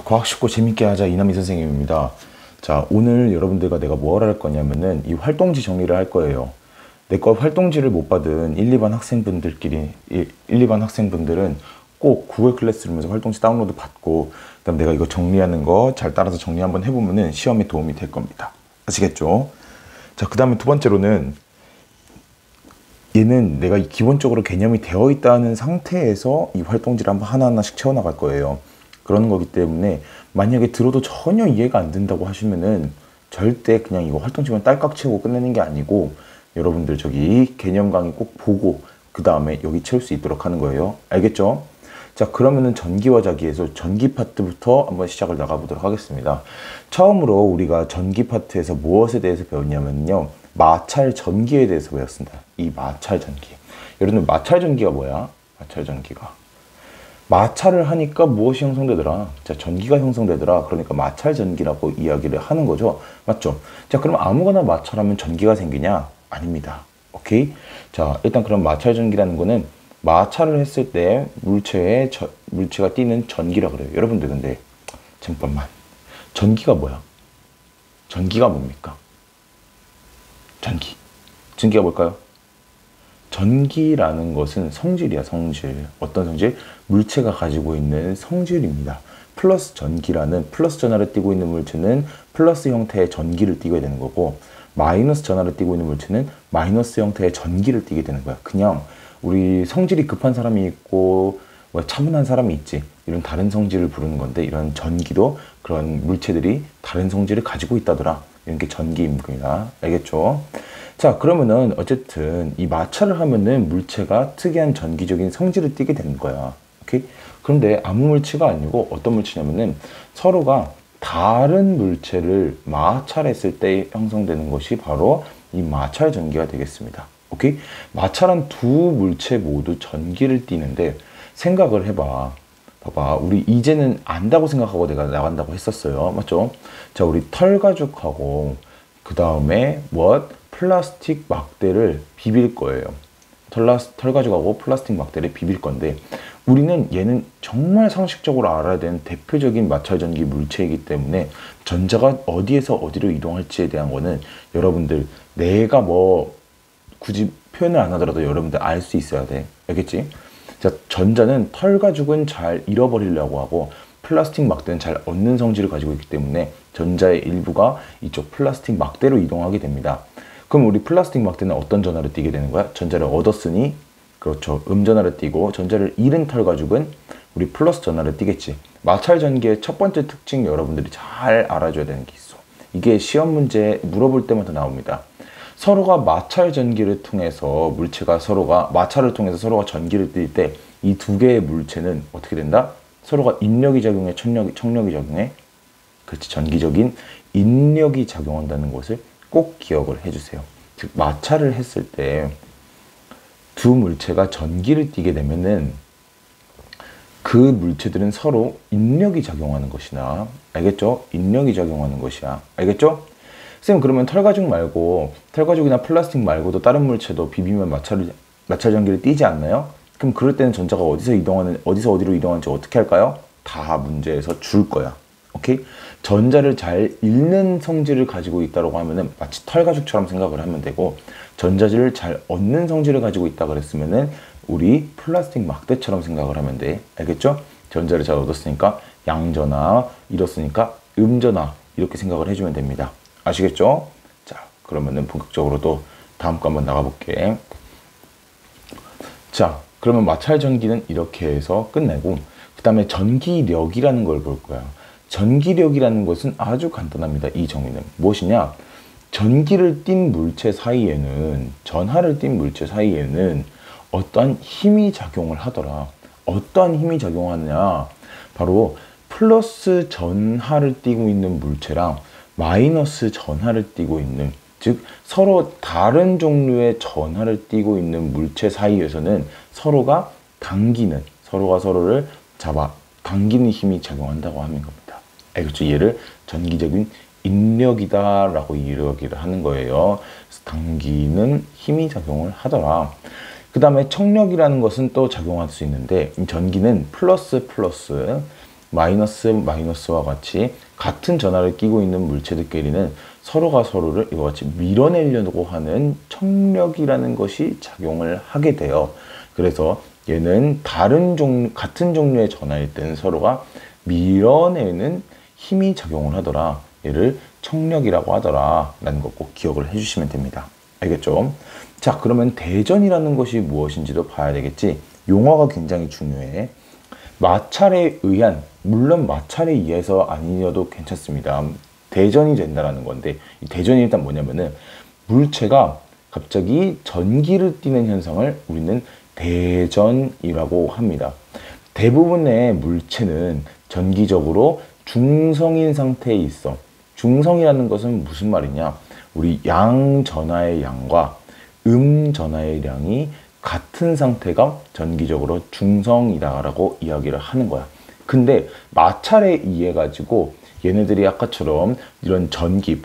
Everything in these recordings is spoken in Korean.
과학 쉽고 재밌게 하자 이남희 선생님입니다. 자, 오늘 여러분들과 내가 뭘 할 거냐면은 이 활동지 정리를 할 거예요. 내 거 활동지를 못 받은 1, 2반 학생분들끼리 1, 2반 학생분들은 꼭 구글 클래스룸에서 활동지 다운로드 받고 그다음 내가 이거 정리하는 거 잘 따라서 정리 한번 해보면은 시험에 도움이 될 겁니다. 아시겠죠? 자, 그 다음에 두 번째로는 얘는 내가 기본적으로 개념이 되어 있다는 상태에서 이 활동지를 한번 하나하나씩 채워나갈 거예요. 그런 거기 때문에 만약에 들어도 전혀 이해가 안 된다고 하시면은 절대 그냥 이거 활동지만 딸깍 채우고 끝내는 게 아니고 여러분들 저기 개념 강의 꼭 보고 그 다음에 여기 채울 수 있도록 하는 거예요. 알겠죠? 자, 그러면은 전기와 자기에서 전기 파트부터 한번 시작을 나가보도록 하겠습니다. 처음으로 우리가 전기 파트에서 무엇에 대해서 배웠냐면요, 마찰 전기에 대해서 배웠습니다. 이 마찰 전기. 여러분들 마찰 전기가 뭐야? 마찰 전기가 마찰을 하니까 무엇이 형성되더라? 자, 전기가 형성되더라. 그러니까 마찰 전기라고 이야기를 하는 거죠. 맞죠? 자, 그럼 아무거나 마찰하면 전기가 생기냐? 아닙니다. 오케이? 자, 일단 그럼 마찰 전기라는 거는 마찰을 했을 때 물체가 띠는 전기라 그래요. 여러분들 근데 잠깐만, 전기가 뭐야? 전기가 뭡니까? 전기가 뭘까요? 전기라는 것은 성질이야, 성질. 어떤 성질? 물체가 가지고 있는 성질입니다. 플러스 전기라는 플러스 전하를 띠고 있는 물체는 플러스 형태의 전기를 띠게 되는 거고, 마이너스 전하를 띠고 있는 물체는 마이너스 형태의 전기를 띠게 되는 거야. 그냥 우리 성질이 급한 사람이 있고 뭐 차분한 사람이 있지, 이런 다른 성질을 부르는 건데, 이런 전기도 그런 물체들이 다른 성질을 가지고 있다더라. 이런 게 전기입니다. 알겠죠? 자, 그러면은 어쨌든 이 마찰을 하면은 물체가 특이한 전기적인 성질을 띠게 되는 거야. 오케이? 그런데 아무 물체가 아니고 어떤 물체냐면은 서로가 다른 물체를 마찰했을 때 형성되는 것이 바로 이 마찰 전기가 되겠습니다. 오케이? 마찰한 두 물체 모두 전기를 띠는데, 생각을 해봐. 봐봐, 우리 이제는 안다고 생각하고 내가 나간다고 했었어요. 맞죠? 자, 우리 털가죽하고 그 다음에 플라스틱 막대를 비빌 거예요. 털가죽하고 플라스틱 막대를 비빌 건데, 우리는 얘는 정말 상식적으로 알아야 되는 대표적인 마찰전기 물체이기 때문에 전자가 어디에서 어디로 이동할지에 대한 거는 여러분들 내가 굳이 표현을 안 하더라도 여러분들 알 수 있어야 돼. 알겠지? 자, 전자는 털가죽은 잘 잃어버리려고 하고 플라스틱 막대는 잘 얻는 성질을 가지고 있기 때문에 전자의 일부가 이쪽 플라스틱 막대로 이동하게 됩니다. 그럼 우리 플라스틱 막대는 어떤 전하를 띠게 되는 거야? 전자를 얻었으니, 그렇죠, 음전하를 띠고, 전자를 잃은 털가죽은 우리 플러스 전하를 띠겠지. 마찰 전기의 첫 번째 특징 여러분들이 잘 알아줘야 되는 게 있어. 이게 시험 문제 물어볼 때마다 나옵니다. 서로가 마찰 전기를 통해서 마찰을 통해서 서로가 전기를 띨 때 이 두 개의 물체는 어떻게 된다? 서로가 인력이 작용해, 청력이 작용해. 그렇지, 전기적인 인력이 작용한다는 것을 꼭 기억을 해주세요. 즉, 마찰을 했을 때 두 물체가 전기를 띠게 되면은 그 물체들은 서로 인력이 작용하는 것이나, 알겠죠? 인력이 작용하는 것이야. 알겠죠? 선생님, 그러면 털가죽이나 플라스틱 말고도 다른 물체도 비비면 마찰 전기를 띠지 않나요? 그럼 그럴 때는 전자가 어디서 어디로 이동하는지 어떻게 할까요? 다 문제에서 줄 거야. 오케이? 전자를 잘 읽는 성질을 가지고 있다고 하면은 마치 털가죽처럼 생각을 하면 되고, 전자를 잘 얻는 성질을 가지고 있다 그랬으면은 우리 플라스틱 막대처럼 생각을 하면 돼. 알겠죠? 전자를 잘 얻었으니까 양전하, 잃었으니까 음전하, 이렇게 생각을 해주면 됩니다. 아시겠죠? 자, 그러면은 본격적으로 또 다음 거 한번 나가볼게. 자, 그러면 마찰 전기는 이렇게 해서 끝내고, 그 다음에 전기력이라는 걸 볼 거야. 전기력이라는 것은 아주 간단합니다. 이 정의는 무엇이냐? 전하를 띤 물체 사이에는 어떠한 힘이 작용을 하더라. 어떠한 힘이 작용하느냐? 바로 플러스 전하를 띠고 있는 물체랑 마이너스 전하를 띠고 있는, 즉 서로 다른 종류의 전하를 띠고 있는 물체 사이에서는 서로가 서로를 당기는 힘이 작용한다고 하는 겁니다. 알겠죠? 얘를 전기적인 인력이다라고 이야기를 하는 거예요. 당기는 힘이 작용을 하더라. 그 다음에 청력이라는 것은 또 작용할 수 있는데, 전기는 플러스 마이너스와 같이 같은 전하를 띠고 있는 물체들끼리는 서로가 서로를 이와 같이 밀어내려고 하는 청력이라는 것이 작용을 하게 돼요. 그래서 얘는 같은 종류의 전하일 때는 서로가 밀어내는 힘이 작용을 하더라. 얘를 청력이라고 하더라. 라는 거 꼭 기억을 해주시면 됩니다. 알겠죠? 자, 그러면 대전이라는 것이 무엇인지도 봐야 되겠지. 용어가 굉장히 중요해. 마찰에 의한, 물론 마찰에 의해서 아니어도 괜찮습니다. 대전이 된다라는 건데, 이 대전이 일단 뭐냐면은 물체가 갑자기 전기를 띠는 현상을 우리는 대전이라고 합니다. 대부분의 물체는 전기적으로 중성인 상태에 있어. 중성이라는 것은 무슨 말이냐? 우리 양 전하의 양과 전하의 양이 같은 상태가 전기적으로 중성이다라고 이야기를 하는 거야. 근데 마찰에 의해 가지고 얘네들이 아까처럼 이런 전기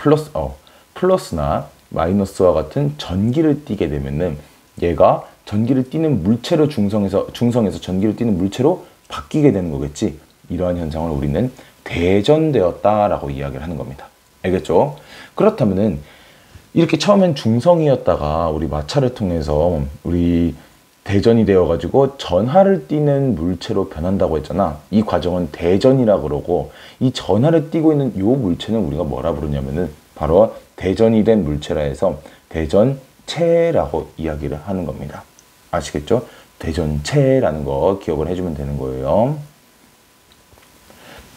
플러스나 마이너스와 같은 전기를 띠게 되면은 얘가 전기를 띠는 물체로 중성에서 전기를 띠는 물체로 바뀌게 되는 거겠지. 이러한 현상을 우리는 대전되었다라고 이야기를 하는 겁니다. 알겠죠? 그렇다면은 이렇게 처음엔 중성이었다가 우리 마찰을 통해서 우리 대전이 되어가지고 전하를 띠는 물체로 변한다고 했잖아. 이 과정은 대전이라 그러고, 이 전하를 띠고 있는 이 물체는 우리가 뭐라 부르냐면은 바로 대전이 된 물체라 해서 대전체라고 이야기를 하는 겁니다. 아시겠죠? 대전체라는 거 기억을 해주면 되는 거예요.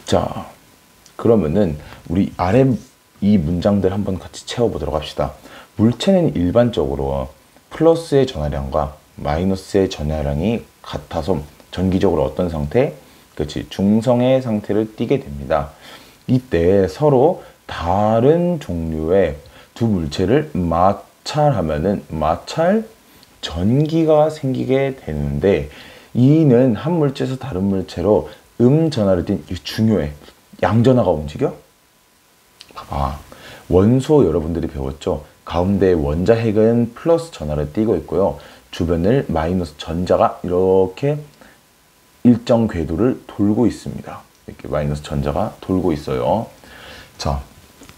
자, 그러면은 우리 아래 이 문장들 한번 같이 채워보도록 합시다. 물체는 일반적으로 플러스의 전하량과 마이너스의 전하량이 같아서 전기적으로 어떤 상태? 그렇지, 중성의 상태를 띠게 됩니다. 이때 서로 다른 종류의 두 물체를 마찰하면은 마찰 전기가 생기게 되는데, 이는 한 물체에서 다른 물체로 전하를 띈, 이게 중요해. 양전하가 움직여? 봐봐. 원소 여러분들이 배웠죠? 가운데 원자핵은 플러스 전하를 띠고 있고요. 주변을 마이너스 전자가 이렇게 일정 궤도를 돌고 있습니다. 이렇게 마이너스 전자가 돌고 있어요. 자,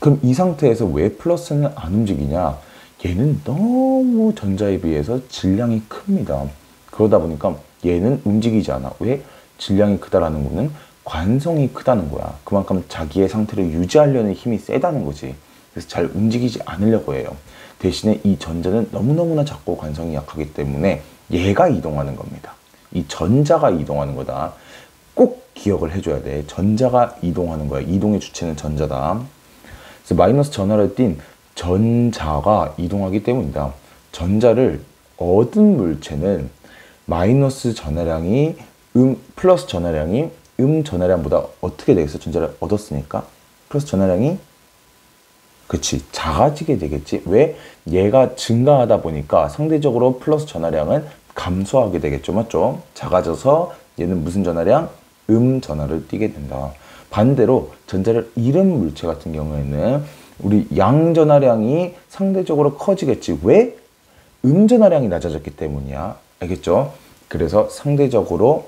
그럼 이 상태에서 왜 플러스는 안 움직이냐? 얘는 너무 전자에 비해서 질량이 큽니다. 그러다 보니까 얘는 움직이지 않아. 왜? 질량이 크다라는 거는 관성이 크다는 거야. 그만큼 자기의 상태를 유지하려는 힘이 세다는 거지. 그래서 잘 움직이지 않으려고 해요. 대신에 이 전자는 너무너무나 작고 관성이 약하기 때문에 얘가 이동하는 겁니다. 이 전자가 이동하는 거다. 꼭 기억을 해줘야 돼. 전자가 이동하는 거야. 이동의 주체는 전자다. 그래서 마이너스 전하를 띤 전자가 이동하기 때문이다. 전자를 얻은 물체는 마이너스 전하량이 플러스 전하량이 전하량보다 어떻게 되겠어? 전자를 얻었으니까 플러스 전하량이 그치 작아지게 되겠지. 왜? 얘가 증가하다 보니까 상대적으로 플러스 전하량은 감소하게 되겠죠. 맞죠? 작아져서 얘는 무슨 전하량? 전하를 띠게 된다. 반대로 전자를 잃은 물체 같은 경우에는 우리 양 전하량이 상대적으로 커지겠지. 왜? 전하량이 낮아졌기 때문이야. 알겠죠? 그래서 상대적으로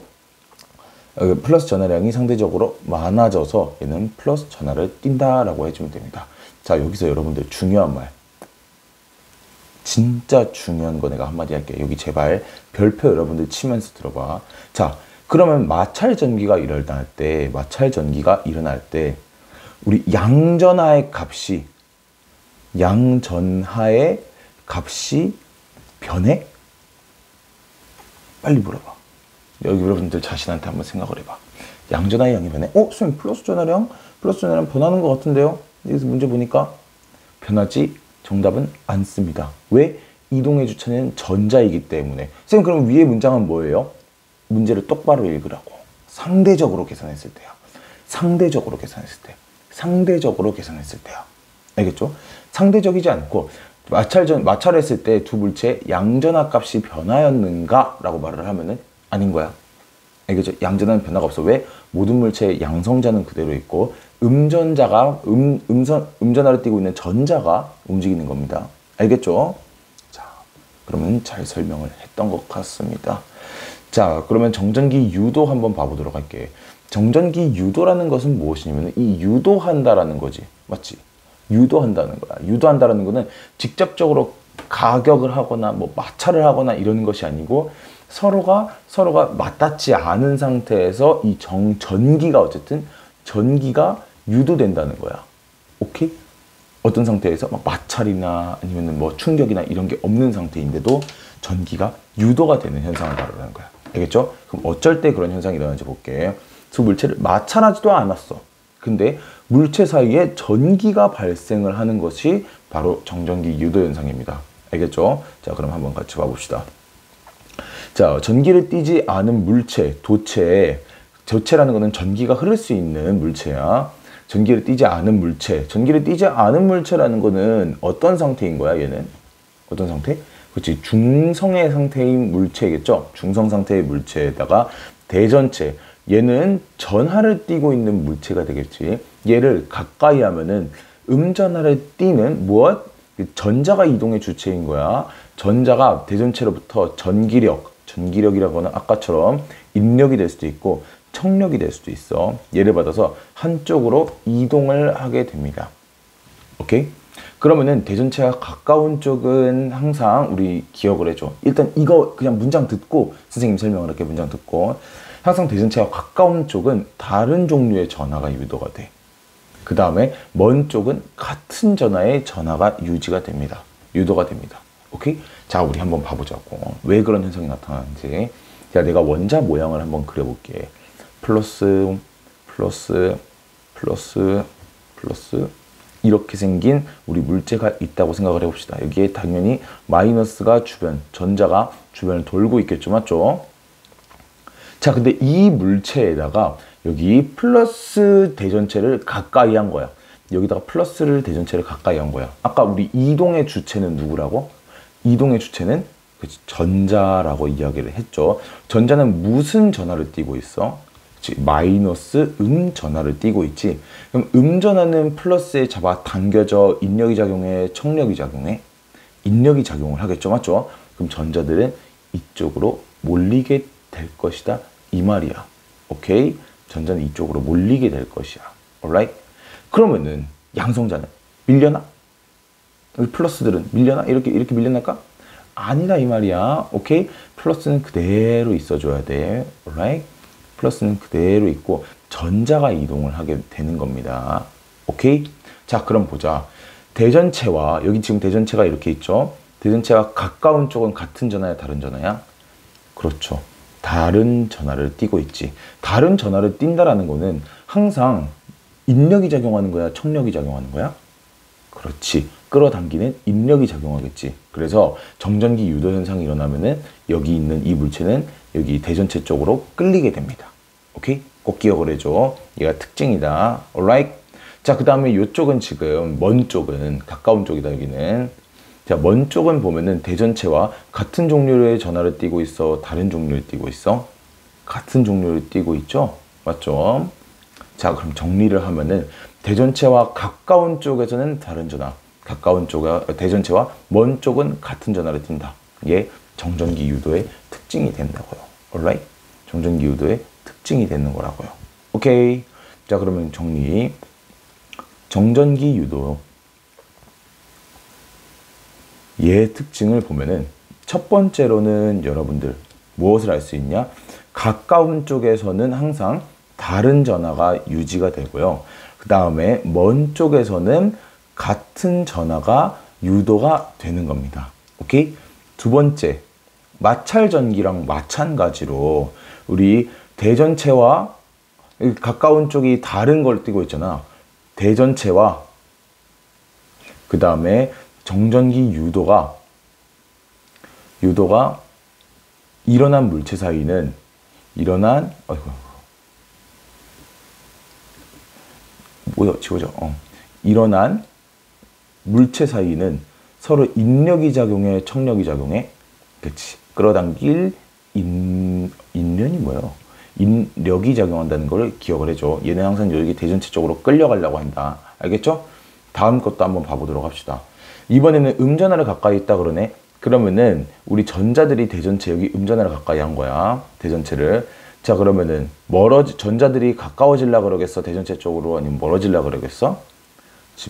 플러스 전하량이 상대적으로 많아져서 얘는 플러스 전하를 띈다라고 해주면 됩니다. 자, 여기서 여러분들 중요한 말, 진짜 중요한 거 내가 한마디 할게요. 여기 제발 별표 여러분들 치면서 들어봐. 자, 그러면 마찰 전기가 일어날 때 우리 양전하의 값이 변해? 빨리 물어봐. 여기 여러분들 자신한테 한번 생각을 해봐. 양전하의 양이 변해? 선생님 플러스 전하량 변하는 것 같은데요? 여기서 문제 보니까 변하지? 정답은 않습니다. 왜? 이동의 주체는 전자이기 때문에. 선생님 그럼 위에 문장은 뭐예요? 문제를 똑바로 읽으라고. 상대적으로 계산했을 때요. 상대적으로 계산했을 때요. 알겠죠? 상대적이지 않고 마찰했을 때 두 물체의 양전하 값이 변하였는가? 라고 말을 하면은 아닌 거야. 알겠죠? 양전하는 변화가 없어. 왜? 모든 물체의 양성자는 그대로 있고 전자가 전하를 띠고 있는 전자가 움직이는 겁니다. 알겠죠? 자, 그러면 잘 설명을 했던 것 같습니다. 자, 그러면 정전기 유도 한번 봐보도록 할게. 정전기 유도라는 것은 무엇이냐면 이 유도한다라는 거지. 맞지? 유도한다는 거야. 유도한다라는 거는 직접적으로 가격을 하거나 뭐 마찰을 하거나 이러는 것이 아니고 서로가 맞닿지 않은 상태에서 이 전기가 어쨌든 전기가 유도된다는 거야. 오케이? 어떤 상태에서 막 마찰이나 아니면 뭐 충격이나 이런 게 없는 상태인데도 전기가 유도가 되는 현상을 말하는 거야. 알겠죠? 그럼 어쩔 때 그런 현상이 일어나는지 볼게. 두 물체를 마찰하지도 않았어. 근데 물체 사이에 전기가 발생을 하는 것이 바로 정전기 유도 현상입니다. 알겠죠? 자, 그럼 한번 같이 봐봅시다. 자, 전기를 띠지 않은 물체, 도체라는 것은 전기가 흐를 수 있는 물체야. 전기를 띠지 않은 물체. 전기를 띠지 않은 물체라는 거는 어떤 상태인 거야, 얘는? 어떤 상태? 그렇지. 중성의 상태인 물체겠죠? 중성 상태의 물체에다가 대전체. 얘는 전하를 띠고 있는 물체가 되겠지. 얘를 가까이 하면은 음전하를 띠는 무엇? 전자가 이동의 주체인 거야. 전자가 대전체로부터 전기력이라고는 아까처럼 인력이 될 수도 있고 청력이 될 수도 있어. 예를 받아서 한쪽으로 이동을 하게 됩니다. 오케이? 그러면은 대전체가 가까운 쪽은 항상 우리 기억을 해줘. 일단 이거 그냥 문장 듣고 선생님 설명을 할게. 문장 듣고 항상 대전체가 가까운 쪽은 다른 종류의 전하가 유도가 돼. 그 다음에 먼 쪽은 같은 전하의 전하가 유지가 됩니다. 유도가 됩니다. 오케이? 자, 우리 한번 봐보자고. 왜 그런 현상이 나타나는지. 자, 내가 원자 모양을 한번 그려볼게. 플러스, 플러스, 플러스, 플러스. 이렇게 생긴 우리 물체가 있다고 생각을 해봅시다. 여기에 당연히 마이너스가 전자가 주변을 돌고 있겠죠. 맞죠? 자, 근데 이 물체에다가 여기 플러스 대전체를 가까이 한 거야. 여기다가 플러스를 대전체를 가까이 한 거야. 아까 우리 이동의 주체는 누구라고? 이동의 주체는 전자라고 이야기를 했죠. 전자는 무슨 전하를 띠고 있어? 마이너스 전하를 띠고 있지. 그럼 전하는 플러스에 잡아 당겨져 인력이 작용해, 청력이 작용해? 인력이 작용을 하겠죠. 맞죠? 그럼 전자들은 이쪽으로 몰리게 될 것이다. 이 말이야. 오케이? 전자는 이쪽으로 몰리게 될 것이야. alright? 그러면은 양성자는 밀려나? 여기 플러스들은 밀려나? 이렇게 밀려날까? 아니다 이 말이야. 오케이? 플러스는 그대로 있어줘야 돼. alright? 플러스는 그대로 있고 전자가 이동을 하게 되는 겁니다. 오케이? 자, 그럼 보자. 대전체와 여기 지금 대전체가 이렇게 있죠. 대전체와 가까운 쪽은 같은 전하야, 다른 전하야? 그렇죠. 다른 전하를 띠고 있지. 다른 전하를 띈다라는 거는 항상 인력이 작용하는 거야, 청력이 작용하는 거야? 그렇지. 끌어당기는 인력이 작용하겠지. 그래서 정전기 유도 현상이 일어나면은 여기 있는 이 물체는 여기 대전체 쪽으로 끌리게 됩니다. 오케이? 꼭 기억을 해줘. 얘가 특징이다. alright? 자, 그 다음에 이쪽은 지금 먼 쪽은 가까운 쪽이다, 여기는. 자, 먼 쪽은 보면은 대전체와 같은 종류의 전하를 띠고 있어? 다른 종류를 띠고 있어? 같은 종류를 띠고 있죠? 맞죠? 자, 그럼 정리를 하면은 대전체와 가까운 쪽에서는 다른 전하, 대전체와 먼 쪽은 같은 전하를 띈다. 이게 정전기 유도의 특징이 된다고요. alright? 정전기 유도의 특징이 되는 거라고요. 오케이. 자, 그러면 정리. 정전기 유도. 얘의 특징을 보면은 첫 번째로는 여러분들 무엇을 알 수 있냐? 가까운 쪽에서는 항상 다른 전하가 유지가 되고요. 그 다음에 먼 쪽에서는 같은 전하가 유도가 되는 겁니다. 오케이? 두 번째, 마찰 전기랑 마찬가지로 우리 대전체와 가까운 쪽이 다른 걸 띠고 있잖아. 대전체와 그 다음에 정전기 유도가 일어난 물체 사이는 일어난 물체 사이는 서로 인력이 작용해, 청력이 작용해. 그렇지. 끌어당길 인력이 뭐예요? 인력이 작용한다는 걸 기억을 해줘. 얘는 항상 여기 대전체 쪽으로 끌려가려고 한다. 알겠죠? 다음 것도 한번 봐보도록 합시다. 이번에는 음전하를 가까이 있다 그러네. 그러면은 우리 전자들이 대전체 여기 음전하를 가까이 한 거야. 대전체를. 자, 그러면은 전자들이 가까워질라 그러겠어? 대전체 쪽으로? 아니면 멀어질라 그러겠어?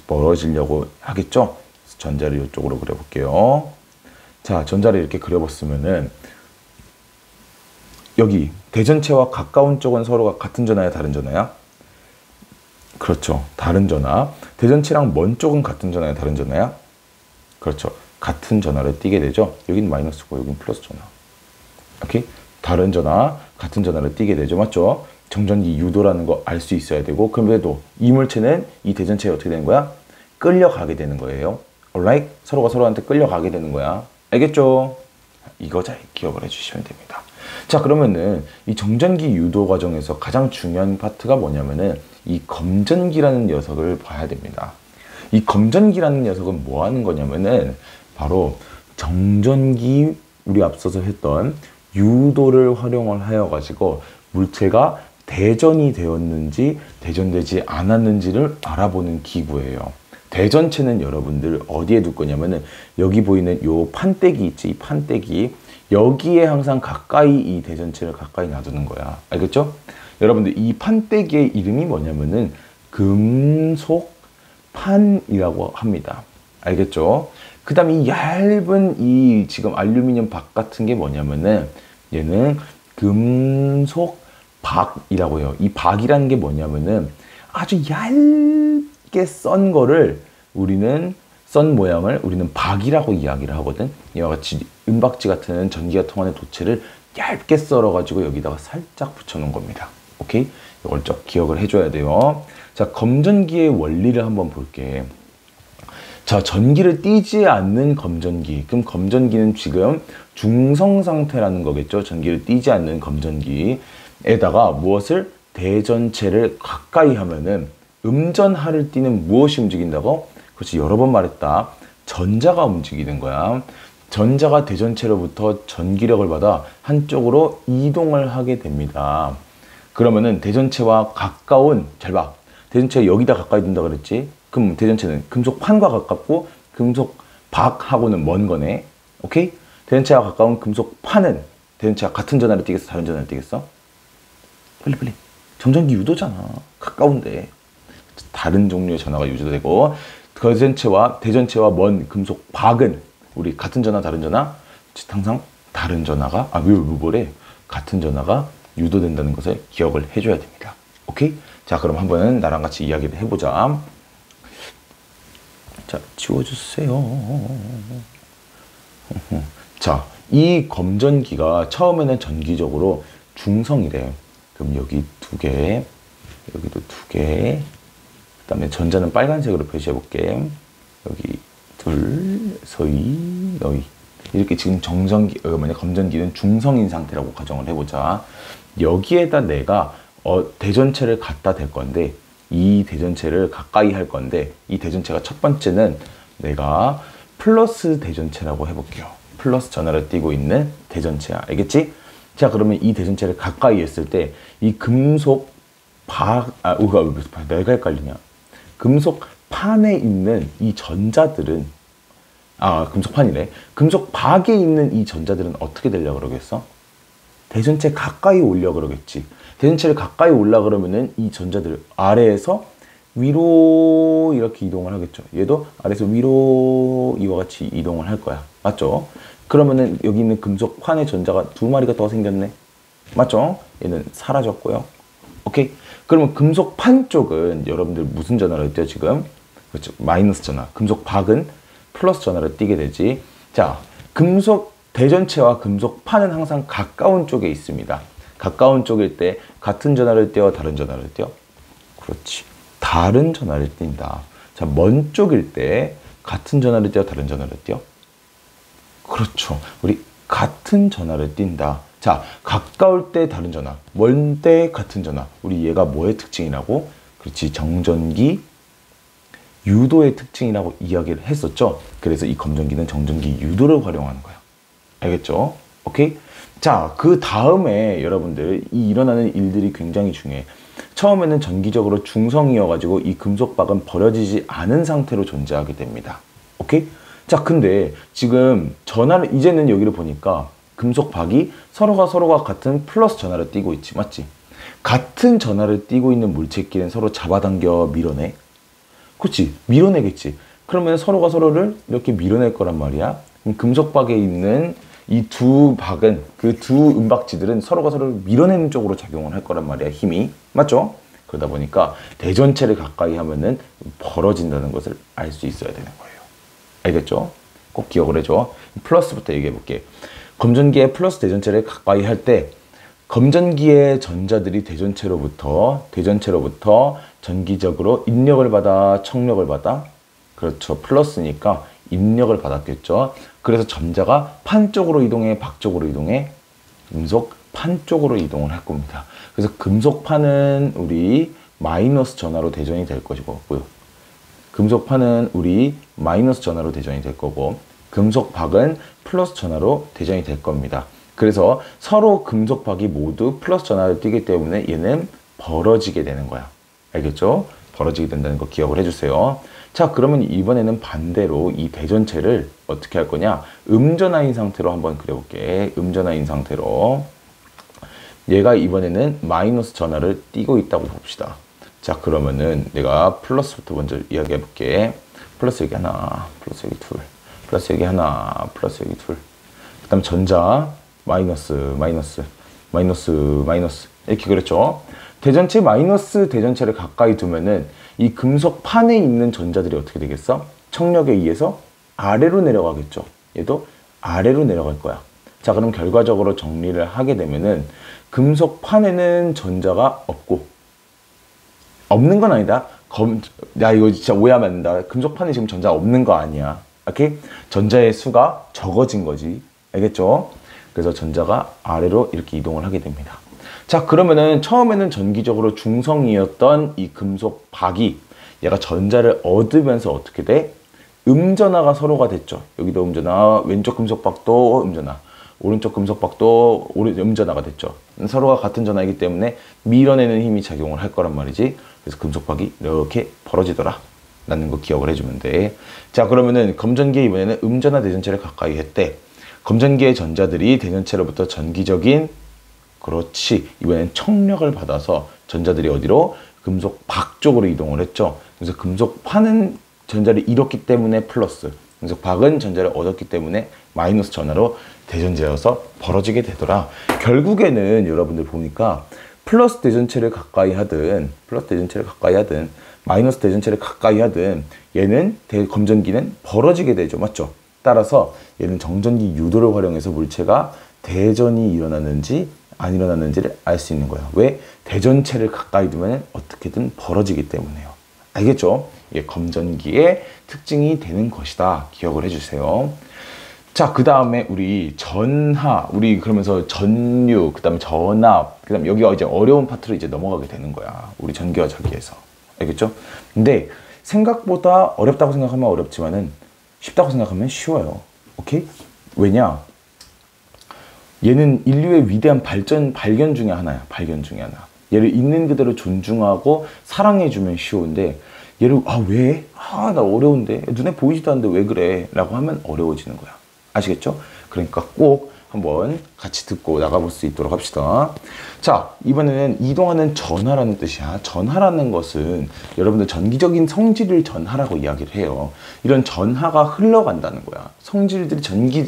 멀어지려고 하겠죠? 전자를 이쪽으로 그려볼게요. 자, 전자를 이렇게 그려봤으면은 여기 대전체와 가까운 쪽은 서로가 같은 전하야, 다른 전하야? 그렇죠. 다른 전하. 대전체랑 먼 쪽은 같은 전하야, 다른 전하야? 그렇죠. 같은 전하를 띄게 되죠. 여기는 마이너스고 여기는 플러스 전하. 오케이? 다른 전하, 같은 전하를 띄게 되죠. 맞죠? 정전기 유도라는 거 알 수 있어야 되고, 그럼에도 이 물체는 이 대전체에 어떻게 되는 거야? 끌려가게 되는 거예요. alright? 서로가 서로한테 끌려가게 되는 거야. 알겠죠? 이거 잘 기억을 해주시면 됩니다. 자, 그러면은 이 정전기 유도 과정에서 가장 중요한 파트가 뭐냐면은 이 검전기라는 녀석을 봐야 됩니다. 이 검전기라는 녀석은 뭐 하는 거냐면은 바로 정전기, 우리 앞서서 했던 유도를 활용을 하여 가지고 물체가 대전이 되었는지 대전되지 않았는지를 알아보는 기구예요. 대전체는 여러분들 어디에 둘 거냐면은 여기 보이는 요 판때기 있지, 이 판때기, 여기에 항상 가까이 이 대전체를 가까이 놔두는 거야. 알겠죠? 여러분들 이 판때기의 이름이 뭐냐면은 금속판이라고 합니다. 알겠죠? 그 다음에 이 얇은 이 지금 알루미늄 박 같은 게 뭐냐면은 얘는 금속박이라고 해요. 이 박이라는 게 뭐냐면은 아주 얇게 썬 거를 썬 모양을 우리는 박이라고 이야기를 하거든. 이와 같이 은박지 같은 전기가 통하는 도체를 얇게 썰어가지고 여기다가 살짝 붙여놓은 겁니다. 오케이? 이걸 좀 기억을 해줘야 돼요. 자, 검전기의 원리를 한번 볼게. 자, 전기를 띄지 않는 검전기. 그럼 검전기는 지금 중성 상태라는 거겠죠. 전기를 띄지 않는 검전기에다가 무엇을? 대전체를 가까이 하면은 음전하를 띄는 무엇이 움직인다고? 그렇지, 여러 번 말했다. 전자가 움직이는 거야. 전자가 대전체로부터 전기력을 받아 한쪽으로 이동을 하게 됩니다. 그러면은 대전체와 가까운, 잘 봐. 대전체가 여기다 가까이 둔다 그랬지? 그럼 대전체는 금속판과 가깝고 금속박하고는 먼 거네. 오케이? 대전체와 가까운 금속판은 대전체와 같은 전하를 띄겠어? 다른 전하를 띄겠어? 빨리. 정전기 유도잖아. 가까운데. 다른 종류의 전하가 유도되고, 대전체와 먼 금속박은 우리 같은 전하, 다른 전하? 항상 다른 전하가, 뭐래? 같은 전하가 유도된다는 것을 기억을 해줘야 됩니다. 오케이? 자, 그럼 한번 나랑 같이 이야기를 해보자. 자, 지워주세요. 자, 이 검전기가 처음에는 전기적으로 중성이래. 그럼 여기 2개, 여기도 2개. 그 다음에 전자는 빨간색으로 표시해 볼게. 여기 여기. 이렇게 지금 검전기는 중성인 상태라고 가정을 해보자. 여기에다 내가 대전체를 갖다 댈 건데, 이 대전체를 가까이 할 건데, 이 대전체가 첫 번째는 내가 플러스 대전체라고 해볼게요. 플러스 전하를 띄고 있는 대전체야. 알겠지? 자, 그러면 이 대전체를 가까이 했을 때 이 금속 내가 헷갈리냐? 금속판에 있는 이 전자들은, 금속판이네. 금속박에 있는 이 전자들은 어떻게 되려고 그러겠어? 대전체 가까이 오려 그러겠지. 대전체를 가까이 올라 그러면은 이 전자들 아래에서 위로 이렇게 이동을 하겠죠. 얘도 아래에서 위로 이와 같이 이동을 할 거야. 맞죠? 그러면은 여기 있는 금속판의 전자가 2마리가 더 생겼네. 맞죠? 얘는 사라졌고요. 오케이? 그러면 금속판 쪽은 여러분들 무슨 전하를 띄요 지금? 그렇죠. 마이너스 전하. 금속박은 플러스 전하를 띄게 되지. 자, 대전체와 금속판은 항상 가까운 쪽에 있습니다. 가까운 쪽일 때 같은 전하를 띄워, 다른 전하를 띄워? 그렇지. 다른 전하를 띈다. 자, 먼 쪽일 때 같은 전하를 띄워, 다른 전하를 띄워? 그렇죠. 우리 같은 전하를 띈다. 자, 가까울 때 다른 전하, 멀 때 같은 전하. 우리 얘가 뭐의 특징이라고? 그렇지. 정전기 유도의 특징이라고 이야기를 했었죠. 그래서 이 검전기는 정전기 유도를 활용하는 거야. 알겠죠? 오케이? 자, 그 다음에 여러분들 이 일어나는 일들이 굉장히 중요해. 처음에는 전기적으로 중성이어가지고 이 금속박은 버려지지 않은 상태로 존재하게 됩니다. 오케이? 자, 근데 지금 이제는 여기를 보니까 금속박이 서로가 같은 플러스 전하를 띠고 있지, 맞지? 같은 전하를 띠고 있는 물체끼리는 서로 잡아당겨 밀어내. 그치? 밀어내겠지. 그러면 서로가 서로를 이렇게 밀어낼 거란 말이야. 그럼 금속박에 있는 이 두 박은, 그 두 은박지들은 서로가 서로를 밀어내는 쪽으로 작용을 할 거란 말이야, 힘이. 맞죠? 그러다 보니까 대전체를 가까이 하면은 벌어진다는 것을 알 수 있어야 되는 거예요. 알겠죠? 꼭 기억을 해줘. 플러스부터 얘기해 볼게. 검전기의 플러스 대전체를 가까이 할 때 검전기의 전자들이 대전체로부터 전기적으로 인력을 받아, 청력을 받아. 그렇죠. 플러스니까 인력을 받았겠죠. 그래서 전자가 판 쪽으로 이동해, 박 쪽으로 이동해? 금속 판 쪽으로 이동을 할 겁니다. 그래서 금속판은 우리 마이너스 전하로 대전이 될 것이고, 금속판은 우리 마이너스 전하로 대전이 될 거고, 금속박은 플러스 전하로 대전이 될 겁니다. 그래서 서로 금속박이 모두 플러스 전하를 띠기 때문에 얘는 벌어지게 되는 거야. 알겠죠? 벌어지게 된다는 거 기억을 해주세요. 자, 그러면 이번에는 반대로 이 대전체를 어떻게 할 거냐? 음전하인 상태로 한번 그려볼게. 음전하인 상태로. 얘가 이번에는 마이너스 전하를 띠고 있다고 봅시다. 자, 그러면은 내가 플러스부터 먼저 이야기해 볼게. 플러스 여기 하나, 플러스 여기 둘, 플러스 여기 하나, 플러스 여기 둘. 그 다음 전자, 마이너스, 이렇게 그랬죠. 대전체 마이너스 대전체를 가까이 두면은 이 금속판에 있는 전자들이 어떻게 되겠어? 청력에 의해서 아래로 내려가겠죠. 얘도 아래로 내려갈 거야. 자, 그럼 결과적으로 정리를 하게 되면은 금속판에는 전자가 없고, 없는 건 아니다. 야, 이거 진짜 오해하면 안 된다. 금속판에 지금 전자 없는 거 아니야. 오케이? 전자의 수가 적어진 거지. 알겠죠? 그래서 전자가 아래로 이렇게 이동을 하게 됩니다. 자, 그러면은 처음에는 전기적으로 중성이었던 이 금속박이 얘가 전자를 얻으면서 어떻게 돼? 음전하가 서로가 됐죠. 여기도 음전하, 왼쪽 금속박도 음전하, 오른쪽 금속박도 음전하가 됐죠. 서로가 같은 전하이기 때문에 밀어내는 힘이 작용을 할 거란 말이지. 그래서 금속박이 이렇게 벌어지더라 라는 거 기억을 해주면 돼. 자, 그러면은 검전기에 이번에는 음전하 대전체를 가까이 했대. 검전기의 전자들이 대전체로부터 전기적인, 그렇지, 이번엔 청력을 받아서 전자들이 어디로? 금속박 쪽으로 이동을 했죠. 그래서 금속판은 전자를 잃었기 때문에 플러스, 금속박은 전자를 얻었기 때문에 마이너스 전하로 대전제여서 벌어지게 되더라. 결국에는 여러분들 보니까 플러스 대전체를 가까이 하든 마이너스 대전체를 가까이 하든 얘는 검전기는 벌어지게 되죠. 맞죠? 따라서 얘는 정전기 유도를 활용해서 물체가 대전이 일어나는지 안 일어나는지를 알 수 있는 거야. 왜? 대전체를 가까이 두면 어떻게든 벌어지기 때문에요. 알겠죠? 이게 검전기의 특징이 되는 것이다. 기억을 해주세요. 자, 그 다음에 우리 전하, 우리 그러면서 전류, 그 다음에 전압, 그 다음에 여기가 이제 어려운 파트로 이제 넘어가게 되는 거야. 우리 전기와 전기에서. 알겠죠? 근데 생각보다 어렵다고 생각하면 어렵지만은 쉽다고 생각하면 쉬워요. 오케이? 왜냐? 얘는 인류의 위대한 발견 중에 하나야. 발견 중에 하나. 얘를 있는 그대로 존중하고 사랑해주면 쉬운데, 얘를 왜? 나 어려운데. 눈에 보이지도 않는데 왜 그래? 라고 하면 어려워지는 거야. 아시겠죠? 그러니까 꼭 한번 같이 듣고 나가볼 수 있도록 합시다. 자, 이번에는 이동하는 전하라는 뜻이야. 전하라는 것은 여러분들 전기적인 성질을 전하라고 이야기를 해요. 이런 전하가 흘러간다는 거야. 성질들이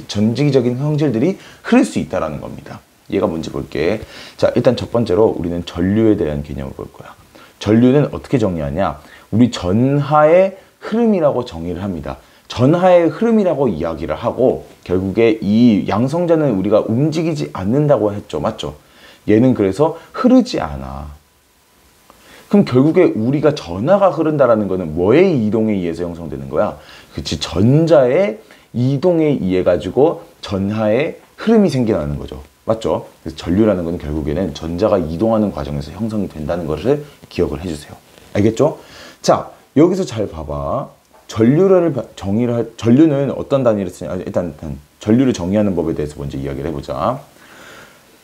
전기적인 성질들이 흐를 수 있다라는 겁니다. 얘가 뭔지 볼게. 자, 일단 첫 번째로 우리는 전류에 대한 개념을 볼 거야. 전류는 어떻게 정의하냐? 우리 전하의 흐름이라고 정의를 합니다. 전하의 흐름이라고 이야기를 하고, 결국에 이 양성자는 우리가 움직이지 않는다고 했죠. 맞죠? 얘는 그래서 흐르지 않아. 그럼 결국에 우리가 전하가 흐른다라는 거는 뭐의 이동에 의해서 형성되는 거야? 그치, 전자의 이동에 의해 가지고 전하의 흐름이 생겨나는 거죠. 맞죠? 그래서 전류라는 건 결국에는 전자가 이동하는 과정에서 형성이 된다는 것을 기억을 해주세요. 알겠죠? 자, 여기서 잘 봐봐. 전류는 어떤 단위를 쓰냐? 일단 전류를 정의하는 법에 대해서 먼저 이야기를 해보자.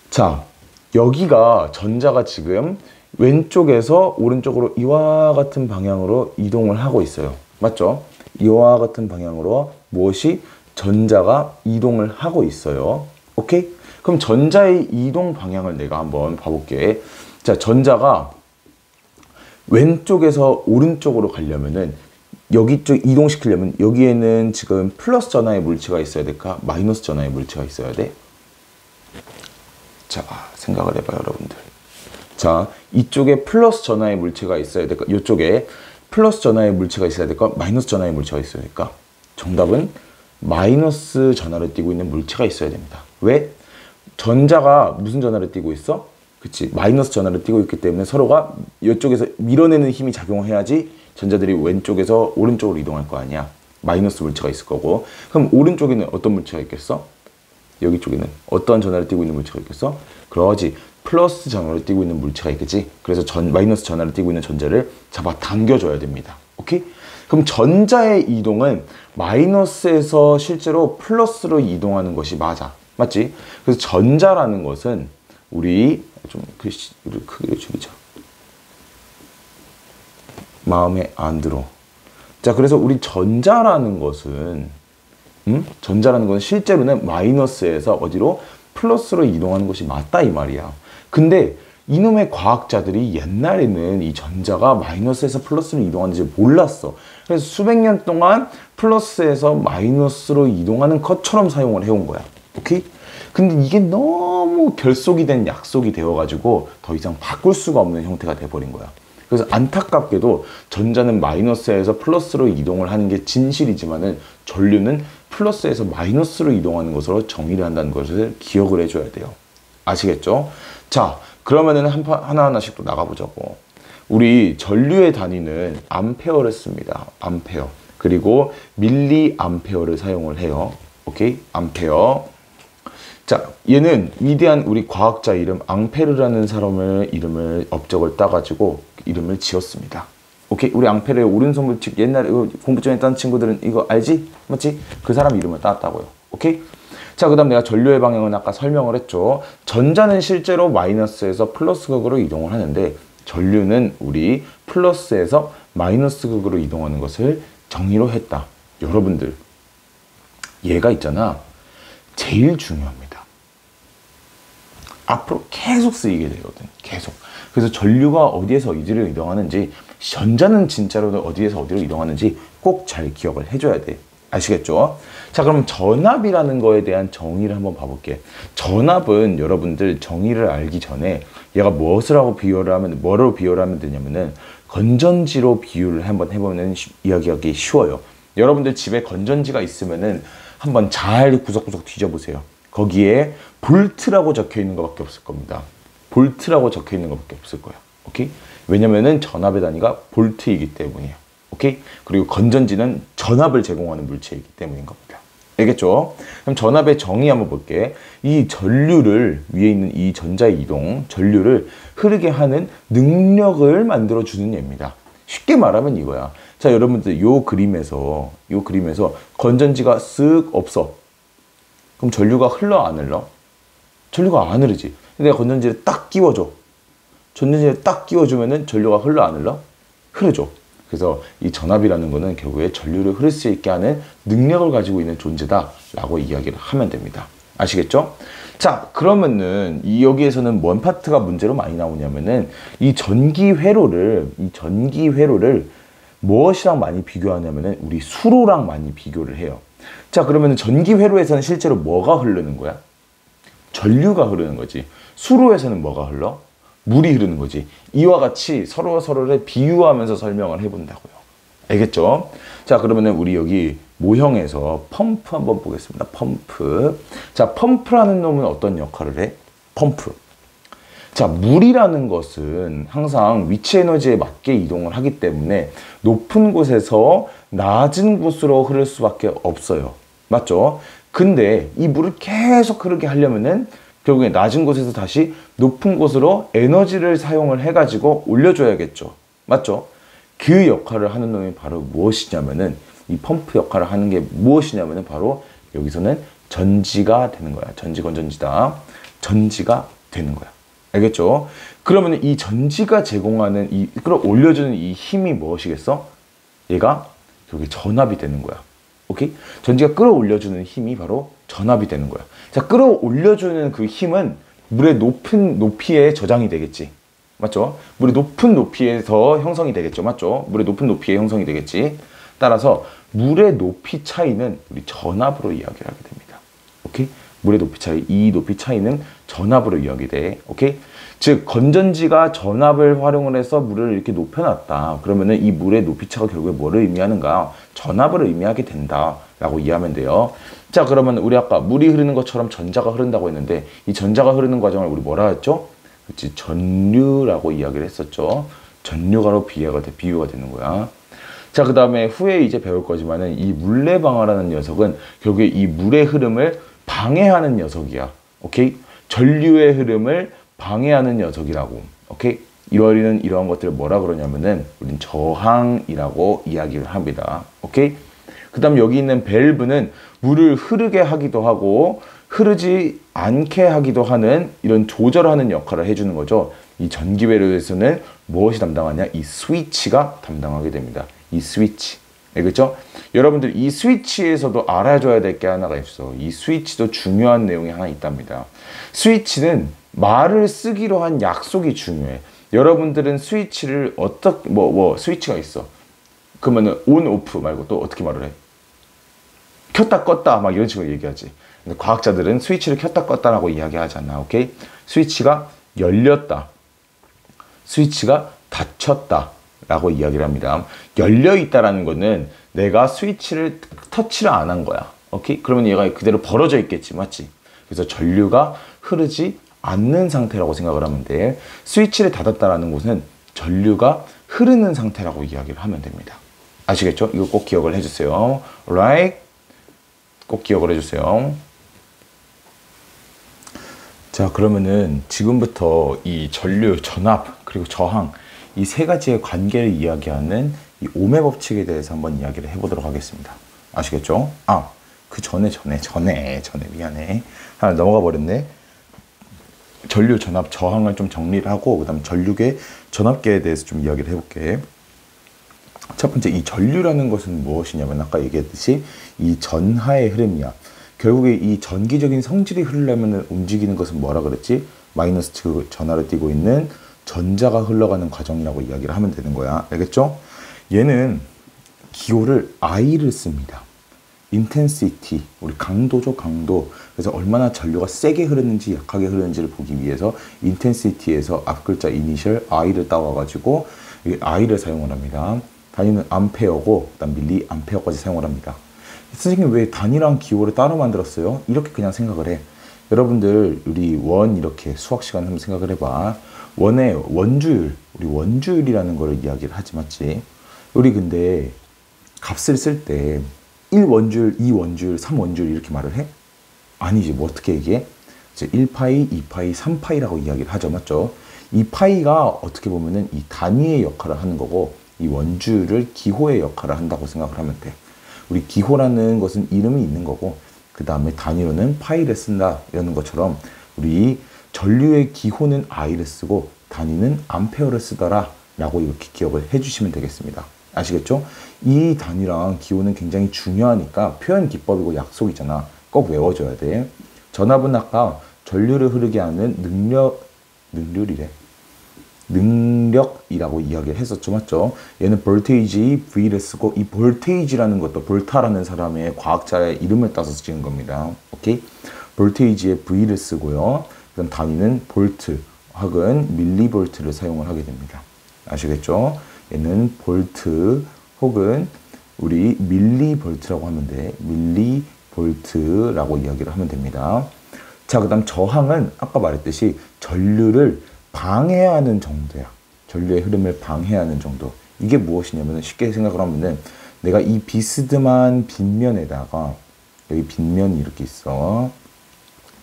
자, 여기가 전자가 지금 왼쪽에서 오른쪽으로 이와 같은 방향으로 이동을 하고 있어요. 맞죠? 이와 같은 방향으로 무엇이? 전자가 이동을 하고 있어요. 오케이? 그럼 전자의 이동 방향을 내가 한번 봐볼게. 자, 전자가 왼쪽에서 오른쪽으로 가려면은 여기 쪽 이동시키려면 여기에는 지금 플러스 전하의 물체가 있어야 될까? 마이너스 전하의 물체가 있어야 돼? 자, 생각을 해봐요, 여러분들. 자, 이쪽에 플러스 전하의 물체가 있어야 될까? 이쪽에 플러스 전하의 물체가 있어야 될까? 마이너스 전하의 물체가 있어야 될까? 정답은 마이너스 전하를 띠고 있는 물체가 있어야 됩니다. 왜? 전자가 무슨 전하를 띠고 있어? 그치, 마이너스 전하를 띠고 있기 때문에 서로가 이쪽에서 밀어내는 힘이 작용해야지 전자들이 왼쪽에서 오른쪽으로 이동할 거 아니야. 마이너스 물체가 있을 거고. 그럼 오른쪽에는 어떤 물체가 있겠어? 여기 쪽에는 어떤 전하를 띠고 있는 물체가 있겠어? 그러지, 플러스 전하를 띠고 있는 물체가 있겠지. 그래서 마이너스 전하를 띠고 있는 전자를 잡아 당겨줘야 됩니다. 오케이? 그럼 전자의 이동은 마이너스에서 실제로 플러스로 이동하는 것이 맞아. 맞지? 그래서 전자라는 것은 우리 좀 글씨를 크게 줄이자. 마음에 안 들어. 자, 그래서 우리 전자라는 것은 전자라는 건 실제로는 마이너스에서 어디로? 플러스로 이동하는 것이 맞다 이 말이야. 근데 이놈의 과학자들이 옛날에는 이 전자가 마이너스에서 플러스로 이동하는지 몰랐어. 그래서 수백 년 동안 플러스에서 마이너스로 이동하는 것처럼 사용을 해온 거야. 오케이? 근데 이게 너무 결속이 된 약속이 되어가지고 더 이상 바꿀 수가 없는 형태가 돼버린 거야. 그래서 안타깝게도 전자는 마이너스에서 플러스로 이동을 하는 게 진실이지만은 전류는 플러스에서 마이너스로 이동하는 것으로 정의를 한다는 것을 기억을 해줘야 돼요. 아시겠죠? 자, 그러면은 하나하나씩 또 나가보자고. 우리 전류의 단위는 암페어를 씁니다. 암페어. 그리고 밀리 암페어를 사용을 해요. 오케이? 암페어. 자, 얘는 위대한 우리 과학자 이름 앙페르라는 사람의 이름을 업적을 따가지고 이름을 지었습니다. 오케이? 우리 앙페르의 오른손 법칙 옛날에 공부 좀 했던 친구들은 이거 알지? 맞지? 그 사람 이름을 따왔다고요. 오케이? 자, 그 다음 내가 전류의 방향은 아까 설명을 했죠. 전자는 실제로 마이너스에서 플러스 극으로 이동을 하는데 전류는 우리 플러스에서 마이너스 극으로 이동하는 것을 정의로 했다. 여러분들, 얘가 있잖아. 제일 중요합니다. 앞으로 계속 쓰이게 되거든. 계속. 그래서 전류가 어디에서 어디로 이동하는지, 전자는 진짜로 어디에서 어디로 이동하는지 꼭 잘 기억을 해줘야 돼. 아시겠죠? 자, 그럼 전압이라는 거에 대한 정의를 한번 봐볼게. 전압은 여러분들 정의를 알기 전에 얘가 뭐로 비유를 하면 되냐면은 건전지로 비유를 한번 해보면 이야기하기 쉬워요. 여러분들 집에 건전지가 있으면은 한번 잘 구석구석 뒤져보세요. 거기에 볼트라고 적혀 있는 것밖에 없을 겁니다. 볼트라고 적혀 있는 것밖에 없을 거야. 오케이? 왜냐면은 전압의 단위가 볼트이기 때문이에요. 오케이? 그리고 건전지는 전압을 제공하는 물체이기 때문인 겁니다. 알겠죠? 그럼 전압의 정의 한번 볼게. 이 전류를, 위에 있는 이 전자의 이동, 전류를 흐르게 하는 능력을 만들어주는 얘입니다. 쉽게 말하면 이거야. 자, 여러분들 요 그림에서 건전지가 쓱 없어. 그럼 전류가 흘러 안 흘러? 전류가 안 흐르지. 내가 건전지를 딱 끼워줘. 전전지를 딱 끼워주면은 전류가 흘러 안 흘러? 흐르죠. 그래서 이 전압이라는 거는 결국에 전류를 흐를 수 있게 하는 능력을 가지고 있는 존재다라고 이야기를 하면 됩니다. 아시겠죠? 자, 그러면은 여기에서는 뭔 파트가 문제로 많이 나오냐면은 이 전기 회로를 무엇이랑 많이 비교하냐면은 우리 수로랑 많이 비교를 해요. 자, 그러면은 전기 회로에서는 실제로 뭐가 흐르는 거야? 전류가 흐르는 거지. 수로에서는 뭐가 흘러? 물이 흐르는 거지. 이와 같이 서로를 비유하면서 설명을 해본다고요. 알겠죠? 자, 그러면은 우리 여기 모형에서 펌프 한번 보겠습니다. 펌프. 자, 펌프라는 놈은 어떤 역할을 해? 펌프. 자, 물이라는 것은 항상 위치 에너지에 맞게 이동을 하기 때문에 높은 곳에서 낮은 곳으로 흐를 수밖에 없어요. 맞죠? 근데 이 물을 계속 흐르게 하려면은 결국에 낮은 곳에서 다시 높은 곳으로 에너지를 사용을 해가지고 올려줘야겠죠. 맞죠? 그 역할을 하는 놈이 바로 무엇이냐면은, 이 펌프 역할을 하는 게 무엇이냐면은 바로 여기서는 전지가 되는 거야. 전지 건전지다. 전지가 되는 거야. 알겠죠? 그러면 이 전지가 제공하는 이 끌어올려주는 이 힘이 무엇이겠어? 얘가 결국에 전압이 되는 거야. 오케이? 전지가 끌어올려주는 힘이 바로 전압이 되는 거야. 자, 끌어올려주는 그 힘은 물의 높은 높이에 저장이 되겠지. 맞죠? 물의 높은 높이에서 형성이 되겠죠. 맞죠? 물의 높은 높이에 형성이 되겠지. 따라서 물의 높이 차이는 우리 전압으로 이야기를 하게 됩니다. 오케이? 물의 높이 차이, 이 높이 차이는 전압으로 이야기돼. 오케이? 즉 건전지가 전압을 활용을 해서 물을 이렇게 높여놨다. 그러면은 이 물의 높이 차가 결국에 뭐를 의미하는가? 전압을 의미하게 된다라고 이해하면 돼요. 자, 그러면 우리 아까 물이 흐르는 것처럼 전자가 흐른다고 했는데 이 전자가 흐르는 과정을 우리 뭐라 했죠? 그렇지, 전류라고 이야기를 했었죠. 전류가로 비유가 되는 거야. 자, 그 다음에 후에 이제 배울 거지만은 이 물레방아라는 녀석은 결국에 이 물의 흐름을 방해하는 녀석이야. 오케이? 전류의 흐름을 방해하는 녀석이라고. 오케이? 이러한 것들을 뭐라 그러냐면은 우린 저항이라고 이야기를 합니다. 오케이? 그 다음 여기 있는 밸브는 물을 흐르게 하기도 하고 흐르지 않게 하기도 하는 이런 조절하는 역할을 해주는 거죠. 이 전기 밸브에서는 무엇이 담당하냐? 이 스위치가 담당하게 됩니다. 이 스위치. 네, 그렇죠? 여러분들 이 스위치에서도 알아줘야 될 게 하나가 있어. 이 스위치도 중요한 내용이 하나 있답니다. 스위치는 말을 쓰기로 한 약속이 중요해. 여러분들은 스위치를 스위치가 있어. 그러면은 온, 오프 말고 또 어떻게 말을 해? 켰다 껐다 막 이런 식으로 얘기하지. 근데 과학자들은 스위치를 켰다 껐다라고 이야기하지 않나. 오케이? 스위치가 열렸다. 스위치가 닫혔다. 라고 이야기를 합니다. 열려있다라는 거는 내가 스위치를 터치를 안 한 거야. 오케이? 그러면 얘가 그대로 벌어져 있겠지. 맞지? 그래서 전류가 흐르지 않는 상태라고 생각을 하면 돼. 스위치를 닫았다라는 것은 전류가 흐르는 상태라고 이야기를 하면 됩니다. 아시겠죠? 이거 꼭 기억을 해주세요. Alright? 꼭 기억을 해주세요. 자, 그러면은 지금부터 이 전류, 전압, 그리고 저항 이 세 가지의 관계를 이야기하는 이 오음의 법칙에 대해서 한번 이야기를 해보도록 하겠습니다. 아시겠죠? 그 전에 미안해. 하나 넘어가 버렸네. 전류, 전압, 저항을 좀 정리를 하고 그 다음 전류계, 전압계에 대해서 좀 이야기를 해볼게. 첫 번째, 이 전류라는 것은 무엇이냐면 아까 얘기했듯이 이 전하의 흐름이야. 결국에 이 전기적인 성질이 흐르려면 움직이는 것은 뭐라 그랬지? 마이너스 즉 전하를 띠고 있는 전자가 흘러가는 과정이라고 이야기를 하면 되는 거야. 알겠죠? 얘는 기호를 I를 씁니다. intensity, 우리 강도죠, 강도. 그래서 얼마나 전류가 세게 흐르는지 약하게 흐르는지를 보기 위해서 intensity에서 앞글자 initial I를 따와가지고 이 I를 사용을 합니다. 단위는 암페어고 그다음 밀리 암페어까지 사용을 합니다. 선생님 왜 단위랑 기호를 따로 만들었어요? 이렇게 그냥 생각을 해. 여러분들 우리 원 이렇게 수학 시간 한번 생각을 해봐. 원의 원주율, 우리 원주율이라는 거를 이야기를 하지 맞지? 우리 근데 값을 쓸 때 1원주율, 2원주율, 3원주율 이렇게 말을 해? 아니지. 뭐 어떻게 얘기해? 이제 1파이, 2파이, 3파이라고 이야기를 하죠. 맞죠? 이 파이가 어떻게 보면은 이 단위의 역할을 하는 거고 이 원주율을 기호의 역할을 한다고 생각을 하면 돼. 우리 기호라는 것은 이름이 있는 거고 그 다음에 단위로는 파이를 쓴다 이러는 것처럼 우리 전류의 기호는 I를 쓰고 단위는 암페어를 쓰더라 라고 이렇게 기억을 해주시면 되겠습니다. 아시겠죠? 이 단위랑 기호는 굉장히 중요하니까 표현 기법이고 약속이잖아. 꼭 외워줘야 돼. 전압은 아까 전류를 흐르게 하는 능력이라고 이야기를 했었죠. 맞죠? 얘는 볼테이지 V를 쓰고 이 볼테이지라는 것도 볼타라는 사람의 과학자의 이름을 따서 지은 겁니다. 오케이? 볼테이지에 V를 쓰고요. 그다음 단위는 볼트 혹은 밀리볼트를 사용을 하게 됩니다. 아시겠죠? 얘는 볼트 혹은 우리 밀리볼트라고 하면 돼. 밀리볼트라고 이야기를 하면 됩니다. 자, 그 다음 저항은 아까 말했듯이 전류를 방해하는 정도야. 전류의 흐름을 방해하는 정도. 이게 무엇이냐면 쉽게 생각을 하면은 내가 이 비스듬한 빗면에다가 여기 빗면이 이렇게 있어.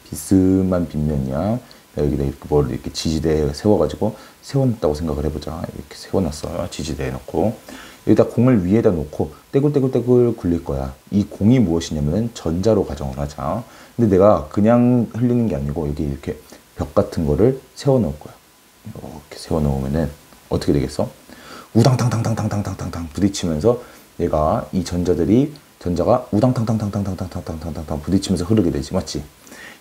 비스듬한 빗면이야. 여기다 이렇게 뭘 이렇게 지지대에 세워가지고 세워놨다고 생각을 해보자. 이렇게 세워놨어요. 지지대에 놓고. 여기다 공을 위에다 놓고 떼굴떼굴떼굴 굴릴 거야. 이 공이 무엇이냐면 전자로 가정을 하자. 근데 내가 그냥 흘리는 게 아니고 여기 이렇게 벽 같은 거를 세워놓을 거야. 이렇게 세워놓으면은 어떻게 되겠어? 우당탕탕탕탕탕탕탕 부딪히면서 얘가 이 전자들이 전자가 우당탕탕탕탕탕탕탕탕탕탕 부딪히면서 흐르게 되지, 맞지?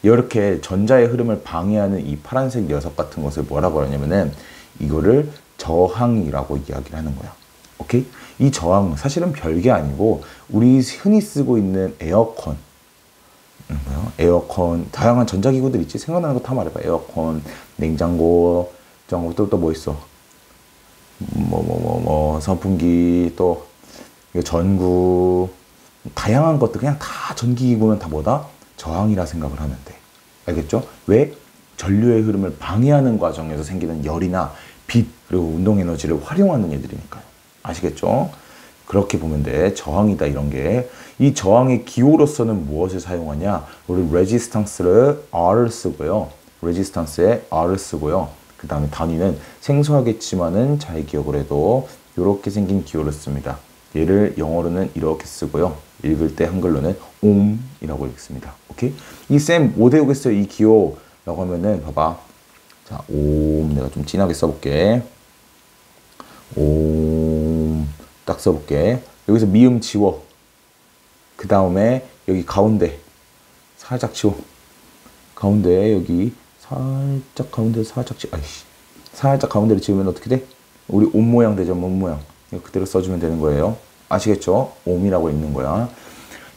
이렇게 전자의 흐름을 방해하는 이 파란색 녀석 같은 것을 뭐라고 하냐면은 이거를 저항이라고 이야기를 하는 거야. 오케이? 이 저항은 사실은 별게 아니고 우리 흔히 쓰고 있는 에어컨, 에어컨, 다양한 전자기구들 있지? 생각나는 거 다 말해봐. 에어컨, 냉장고, 또 뭐 있어? 선풍기, 또 전구, 다양한 것들 그냥 다 전기기구는 다 뭐다? 저항이라 생각을 하면 돼. 알겠죠? 왜? 전류의 흐름을 방해하는 과정에서 생기는 열이나 빛, 그리고 운동에너지를 활용하는 애들이니까요. 아시겠죠? 그렇게 보면 돼. 저항이다, 이런 게. 이 저항의 기호로서는 무엇을 사용하냐? 우리 레지스탕스를 R을 쓰고요. 레지스탕스에 R을 쓰고요. 그 다음에 단위는 생소하겠지만은 잘 기억을 해도 이렇게 생긴 기호를 씁니다. 얘를 영어로는 이렇게 쓰고요. 읽을 때 한글로는 옴이라고 읽습니다. 오케이? 이 쌤 못 외우겠어요, 이 기호라고 하면은 봐봐. 자, 옴 내가 좀 진하게 써볼게. 옴 딱 써볼게. 여기서 미음 지워. 그 다음에 여기 가운데 살짝 지워. 가운데 여기 살짝 가운데 살짝 지워. 아이씨. 살짝 가운데를 지우면 어떻게 돼? 우리 옴 모양 되죠, 옴 모양. 이거 그대로 써주면 되는 거예요. 아시겠죠? 옴이라고 읽는 거야.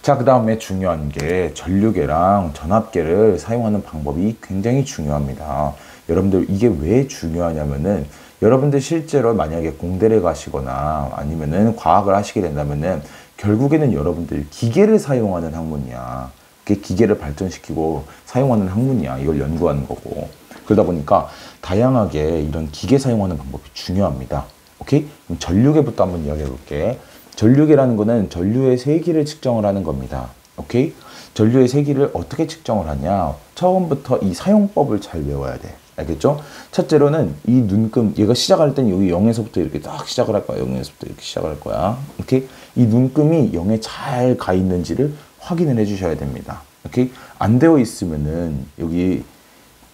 자, 그 다음에 중요한 게 전류계랑 전압계를 사용하는 방법이 굉장히 중요합니다. 여러분들 이게 왜 중요하냐면은 여러분들 실제로 만약에 공대를 가시거나 아니면은 과학을 하시게 된다면은 결국에는 여러분들 기계를 사용하는 학문이야. 그게 기계를 발전시키고 사용하는 학문이야. 이걸 연구하는 거고. 그러다 보니까 다양하게 이런 기계 사용하는 방법이 중요합니다. 오케이? 그럼 전류계부터 한번 이야기해 볼게. 전류계라는 거는 전류의 세기를 측정을 하는 겁니다. 오케이? 전류의 세기를 어떻게 측정을 하냐? 처음부터 이 사용법을 잘 외워야 돼. 알겠죠? 첫째로는 이 눈금, 얘가 시작할 땐 여기 0에서부터 이렇게 딱 시작을 할 거야. 0에서부터 이렇게 시작을 할 거야. 오케이? 이 눈금이 0에 잘 가 있는지를 확인을 해 주셔야 됩니다. 오케이? 안 되어 있으면은 여기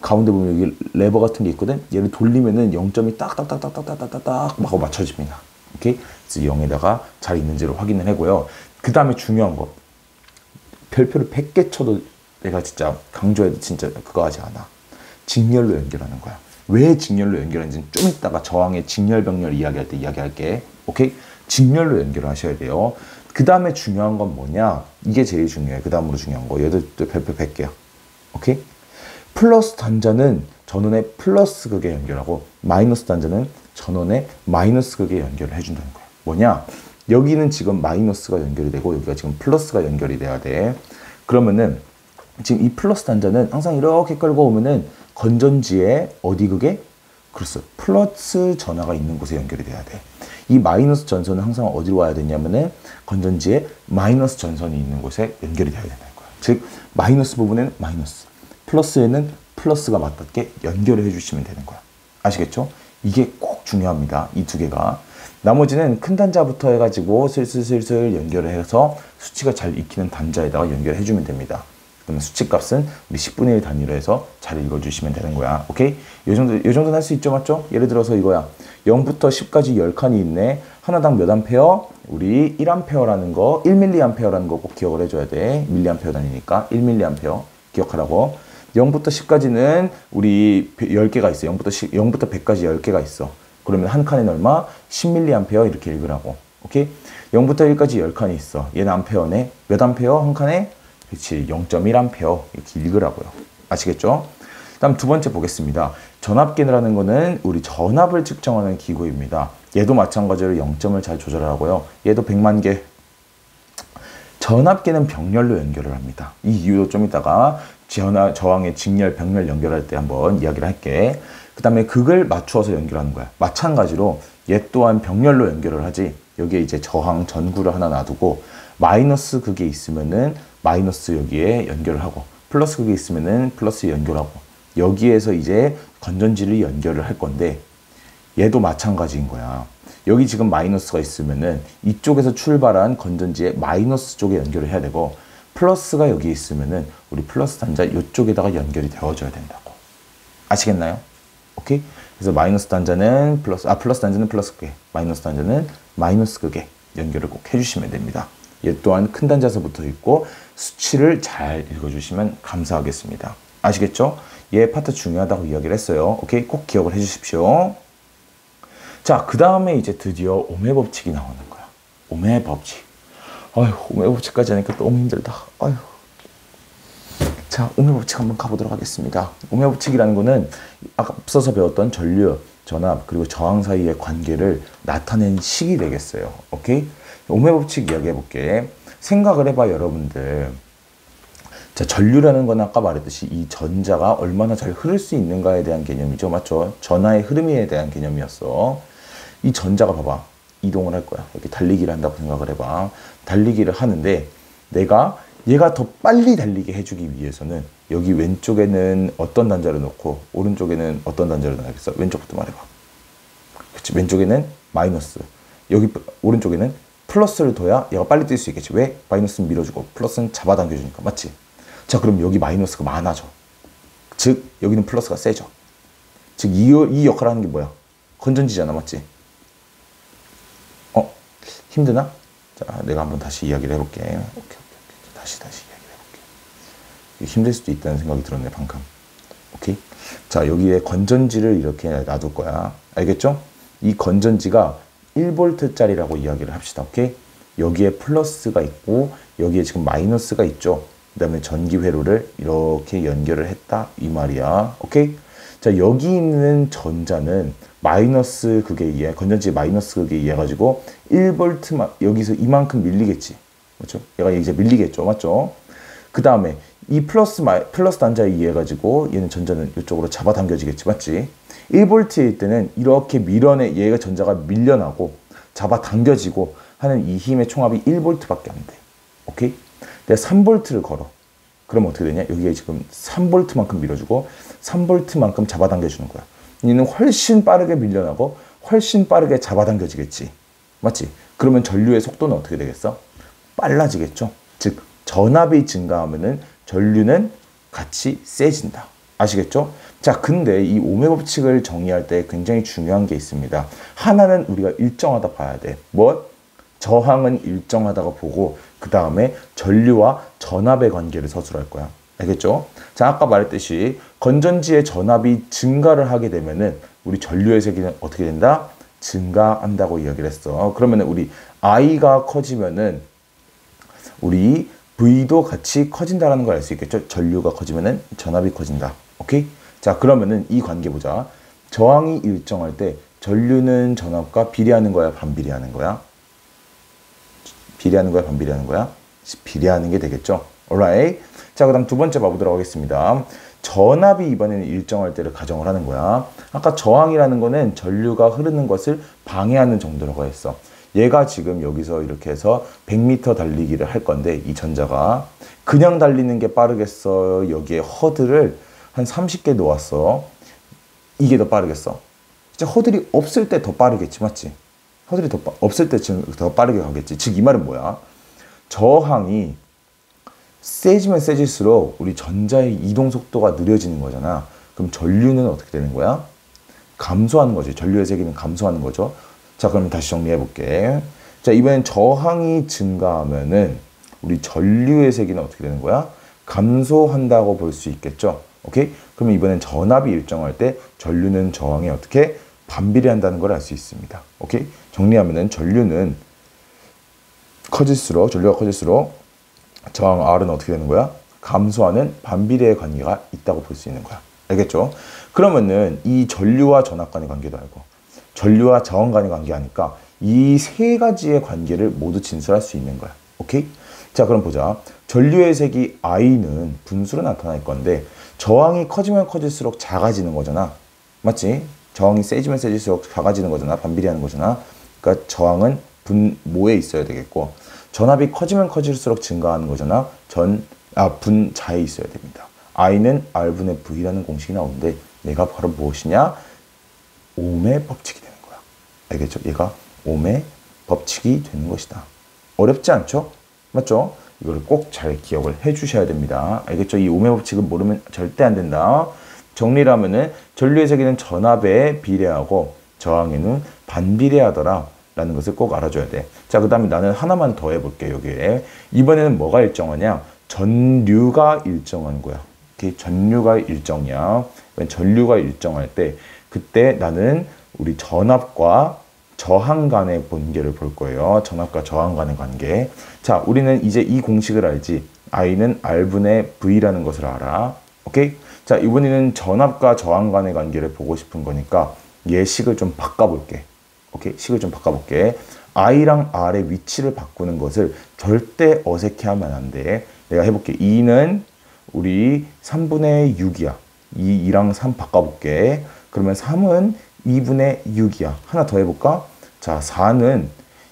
가운데 보면 여기 레버 같은 게 있거든? 얘를 돌리면은 0점이 딱딱딱딱딱딱딱딱 하고 맞춰집니다. 오케이? 그래서 0에다가 잘 있는지를 확인을 하고요. 그 다음에 중요한 거. 별표를 100개 쳐도 내가 진짜 강조해도 진짜 그거 하지 않아. 직렬로 연결하는 거야. 왜 직렬로 연결하는지는 좀 이따가 저항의 직렬 병렬 이야기할 때 이야기할게. 오케이? 직렬로 연결을 하셔야 돼요. 그 다음에 중요한 건 뭐냐? 이게 제일 중요해. 그 다음으로 중요한 거. 얘도 또 별표 100개야. 오케이? 플러스 단자는 전원의 플러스 극에 연결하고 마이너스 단자는 전원의 마이너스 극에 연결을 해준다는 거야. 뭐냐? 여기는 지금 마이너스가 연결이 되고 여기가 지금 플러스가 연결이 돼야 돼. 그러면은 지금 이 플러스 단자는 항상 이렇게 끌고 오면은 건전지의 어디 극에? 그렇죠. 플러스 전하가 있는 곳에 연결이 돼야 돼. 이 마이너스 전선은 항상 어디로 와야 되냐면은 건전지의 마이너스 전선이 있는 곳에 연결이 돼야 되는 거야. 즉 마이너스 부분에는 마이너스, 플러스에는 플러스가 맞닿게 연결을 해주시면 되는 거야. 아시겠죠? 이게 꼭 중요합니다. 이 두 개가. 나머지는 큰 단자부터 해가지고 슬슬슬슬 연결을 해서 수치가 잘 익히는 단자에다가 연결해 주면 됩니다. 그러면 수치 값은 우리 10분의 1 단위로 해서 잘 읽어주시면 되는 거야. 오케이? 요 정도는 할 수 있죠, 맞죠? 예를 들어서 이거야. 0부터 10까지 10칸이 있네. 하나당 몇 암페어? 우리 1암페어라는 거, 1mA라는 거 꼭 기억을 해줘야 돼. 밀리암페어 단위니까 1mA 기억하라고. 0부터 10까지는 우리 10개가 있어. 0부터 100까지 10개가 있어. 그러면 한 칸에는 얼마? 10mA 이렇게 읽으라고. 오케이? 0부터 1까지 10칸이 있어. 얘는 암페어네. 몇 암페어? 한 칸에? 그렇지. 0.1A 이렇게 읽으라고요. 아시겠죠? 다음 두 번째 보겠습니다. 전압계라는 거는 우리 전압을 측정하는 기구입니다. 얘도 마찬가지로 0점을 잘 조절하고요. 얘도 100만 개. 전압계는 병렬로 연결을 합니다. 이 이유도 좀 이따가 저항의 직렬, 병렬 연결할 때 한번 이야기를 할게. 그 다음에 극을 맞추어서 연결하는 거야. 마찬가지로 얘 또한 병렬로 연결을 하지. 여기에 이제 저항 전구를 하나 놔두고 마이너스 극에 있으면은 마이너스 여기에 연결을 하고 플러스 극에 있으면은 플러스 연결하고 여기에서 이제 건전지를 연결을 할 건데 얘도 마찬가지인 거야. 여기 지금 마이너스가 있으면은 이쪽에서 출발한 건전지의 마이너스 쪽에 연결을 해야 되고 플러스가 여기 있으면은 우리 플러스 단자 이쪽에다가 연결이 되어줘야 된다고. 아시겠나요? 오케이? 그래서 마이너스 단자는 플러스 단자는 플러스 극에, 마이너스 단자는 마이너스 극에 연결을 꼭 해주시면 됩니다. 얘 또한 큰 단자에서 붙어 있고 수치를 잘 읽어주시면 감사하겠습니다. 아시겠죠? 얘 파트 중요하다고 이야기를 했어요. 오케이? 꼭 기억을 해주십시오. 자, 그 다음에 이제 드디어 오메 법칙이 나오는 거야. 오메 법칙. 아휴, 오메 법칙까지 하니까 너무 힘들다. 아휴. 자, 오메 법칙 한번 가보도록 하겠습니다. 오메 법칙이라는 거는 앞서서 배웠던 전류, 전압, 그리고 저항 사이의 관계를 나타낸 식이 되겠어요. 오케이? 오메 법칙 이야기해 볼게. 생각을 해봐, 여러분들. 자, 전류라는 건 아까 말했듯이 이 전자가 얼마나 잘 흐를 수 있는가에 대한 개념이죠. 맞죠? 전하의 흐름에 대한 개념이었어. 이 전자가 봐봐. 이동을 할 거야. 이렇게 달리기를 한다고 생각을 해봐. 달리기를 하는데 내가 얘가 더 빨리 달리게 해주기 위해서는 여기 왼쪽에는 어떤 단자를 놓고 오른쪽에는 어떤 단자를 넣어야겠어? 왼쪽부터 말해봐. 그치? 왼쪽에는 마이너스. 여기 오른쪽에는 플러스를 둬야 얘가 빨리 뛸 수 있겠지. 왜? 마이너스는 밀어주고 플러스는 잡아당겨주니까. 맞지? 자, 그럼 여기 마이너스가 많아져. 즉 여기는 플러스가 세져. 즉 이 역할을 하는 게 뭐야? 건전지잖아. 맞지? 힘드나? 자, 내가 한번 다시 이야기를 해볼게. 오케이. 다시 이야기를 해볼게. 힘들 수도 있다는 생각이 들었네, 방금. 오케이? 자, 여기에 건전지를 이렇게 놔둘 거야. 알겠죠? 이 건전지가 1V짜리라고 이야기를 합시다. 오케이? 여기에 플러스가 있고, 여기에 지금 마이너스가 있죠? 그 다음에 전기 회로를 이렇게 연결을 했다. 이 말이야. 오케이? 자, 여기 있는 전자는 마이너스 극에 의해, 건전지 마이너스 극에 의해 가지고 1V 여기서 이만큼 밀리겠지. 그렇죠? 얘가 이제 밀리겠죠. 맞죠? 그 다음에 이 플러스 단자에 의해 가지고 얘는 전자는 이쪽으로 잡아당겨지겠지. 맞지? 1V일 때는 이렇게 얘가 전자가 밀려나고 잡아당겨지고 하는 이 힘의 총합이 1V밖에 안 돼. 오케이? 내가 3V를 걸어. 그럼 어떻게 되냐? 여기에 지금 3V만큼 밀어주고 3V만큼 잡아당겨주는 거야. 얘는 훨씬 빠르게 밀려나고 훨씬 빠르게 잡아당겨지겠지. 맞지? 그러면 전류의 속도는 어떻게 되겠어? 빨라지겠죠? 즉 전압이 증가하면은 전류는 같이 세진다. 아시겠죠? 자, 근데 이 오메 법칙을 정의할 때 굉장히 중요한 게 있습니다. 하나는 우리가 일정하다 봐야 돼. 뭐? 저항은 일정하다고 보고 그 다음에 전류와 전압의 관계를 서술할 거야. 알겠죠? 자, 아까 말했듯이 건전지의 전압이 증가를 하게 되면은 우리 전류의 세기는 어떻게 된다? 증가한다고 이야기를 했어. 그러면은 우리 I가 커지면은 우리 V도 같이 커진다라는 걸 알 수 있겠죠? 전류가 커지면은 전압이 커진다. 오케이? 자, 그러면은 이 관계 보자. 저항이 일정할 때 전류는 전압과 비례하는 거야, 반비례하는 거야? 비례하는 거야, 반비례하는 거야? 비례하는 게 되겠죠? alright. 자, 그 다음 두 번째 봐보도록 하겠습니다. 전압이 이번에는 일정할 때를 가정을 하는 거야. 아까 저항이라는 거는 전류가 흐르는 것을 방해하는 정도라고 했어. 얘가 지금 여기서 이렇게 해서 100m 달리기를 할 건데 이 전자가 그냥 달리는 게 빠르겠어? 여기에 허들을 한 30개 놓았어. 이게 더 빠르겠어? 진짜 허들이 없을 때 더 빠르겠지, 맞지? 허들이 없을 때 더 빠르게 가겠지. 즉 이 말은 뭐야? 저항이 세지면 세질수록 우리 전자의 이동 속도가 느려지는 거잖아. 그럼 전류는 어떻게 되는 거야? 감소하는 거지. 전류의 세기는 감소하는 거죠. 자, 그럼 다시 정리해 볼게. 자, 이번엔 저항이 증가하면은 우리 전류의 세기는 어떻게 되는 거야? 감소한다고 볼 수 있겠죠. 오케이? 그러면 이번엔 전압이 일정할 때 전류는 저항에 어떻게 반비례한다는 걸 알 수 있습니다. 오케이? 정리하면은 전류가 커질수록 저항 R은 어떻게 되는 거야? 감소하는 반비례의 관계가 있다고 볼 수 있는 거야. 알겠죠? 그러면은 이 전류와 전압 간의 관계도 알고 전류와 저항 간의 관계 하니까 이 세 가지의 관계를 모두 진술할 수 있는 거야. 오케이? 자, 그럼 보자. 전류의 색이 I는 분수로 나타날 건데 저항이 커지면 커질수록 작아지는 거잖아. 맞지? 저항이 세지면 세질수록 작아지는 거잖아. 반비례하는 거잖아. 그러니까 저항은 분모에 있어야 되겠고 전압이 커지면 커질수록 증가하는 거잖아. 분자에 있어야 됩니다. I는 R분의 V라는 공식이 나오는데 얘가 바로 무엇이냐? 옴의 법칙이 되는 거야. 알겠죠? 얘가 옴의 법칙이 되는 것이다. 어렵지 않죠? 맞죠? 이거를 꼭 잘 기억을 해 주셔야 됩니다. 알겠죠? 이 옴의 법칙은 모르면 절대 안 된다. 정리를 하면은 전류의 세기는 전압에 비례하고 저항에는 반비례하더라 라는 것을 꼭 알아줘야 돼. 자, 그 다음에 나는 하나만 더 해볼게, 여기에. 이번에는 뭐가 일정하냐? 전류가 일정한 거야. 오케이? 전류가 일정이야. 전류가 일정할 때, 그때 나는 우리 전압과 저항 간의 관계를 볼 거예요. 전압과 저항 간의 관계. 자, 우리는 이제 이 공식을 알지. I는 R분의 V라는 것을 알아. 오케이? 자, 이번에는 전압과 저항 간의 관계를 보고 싶은 거니까 얘 식을 좀 바꿔볼게. 오케이? 식을 좀 바꿔볼게. I랑 R의 위치를 바꾸는 것을 절대 어색해하면 안 돼. 내가 해볼게. 2는 우리 3분의 6이야. 2랑 3 바꿔볼게. 그러면 3은 2분의 6이야. 하나 더 해볼까? 자, 4는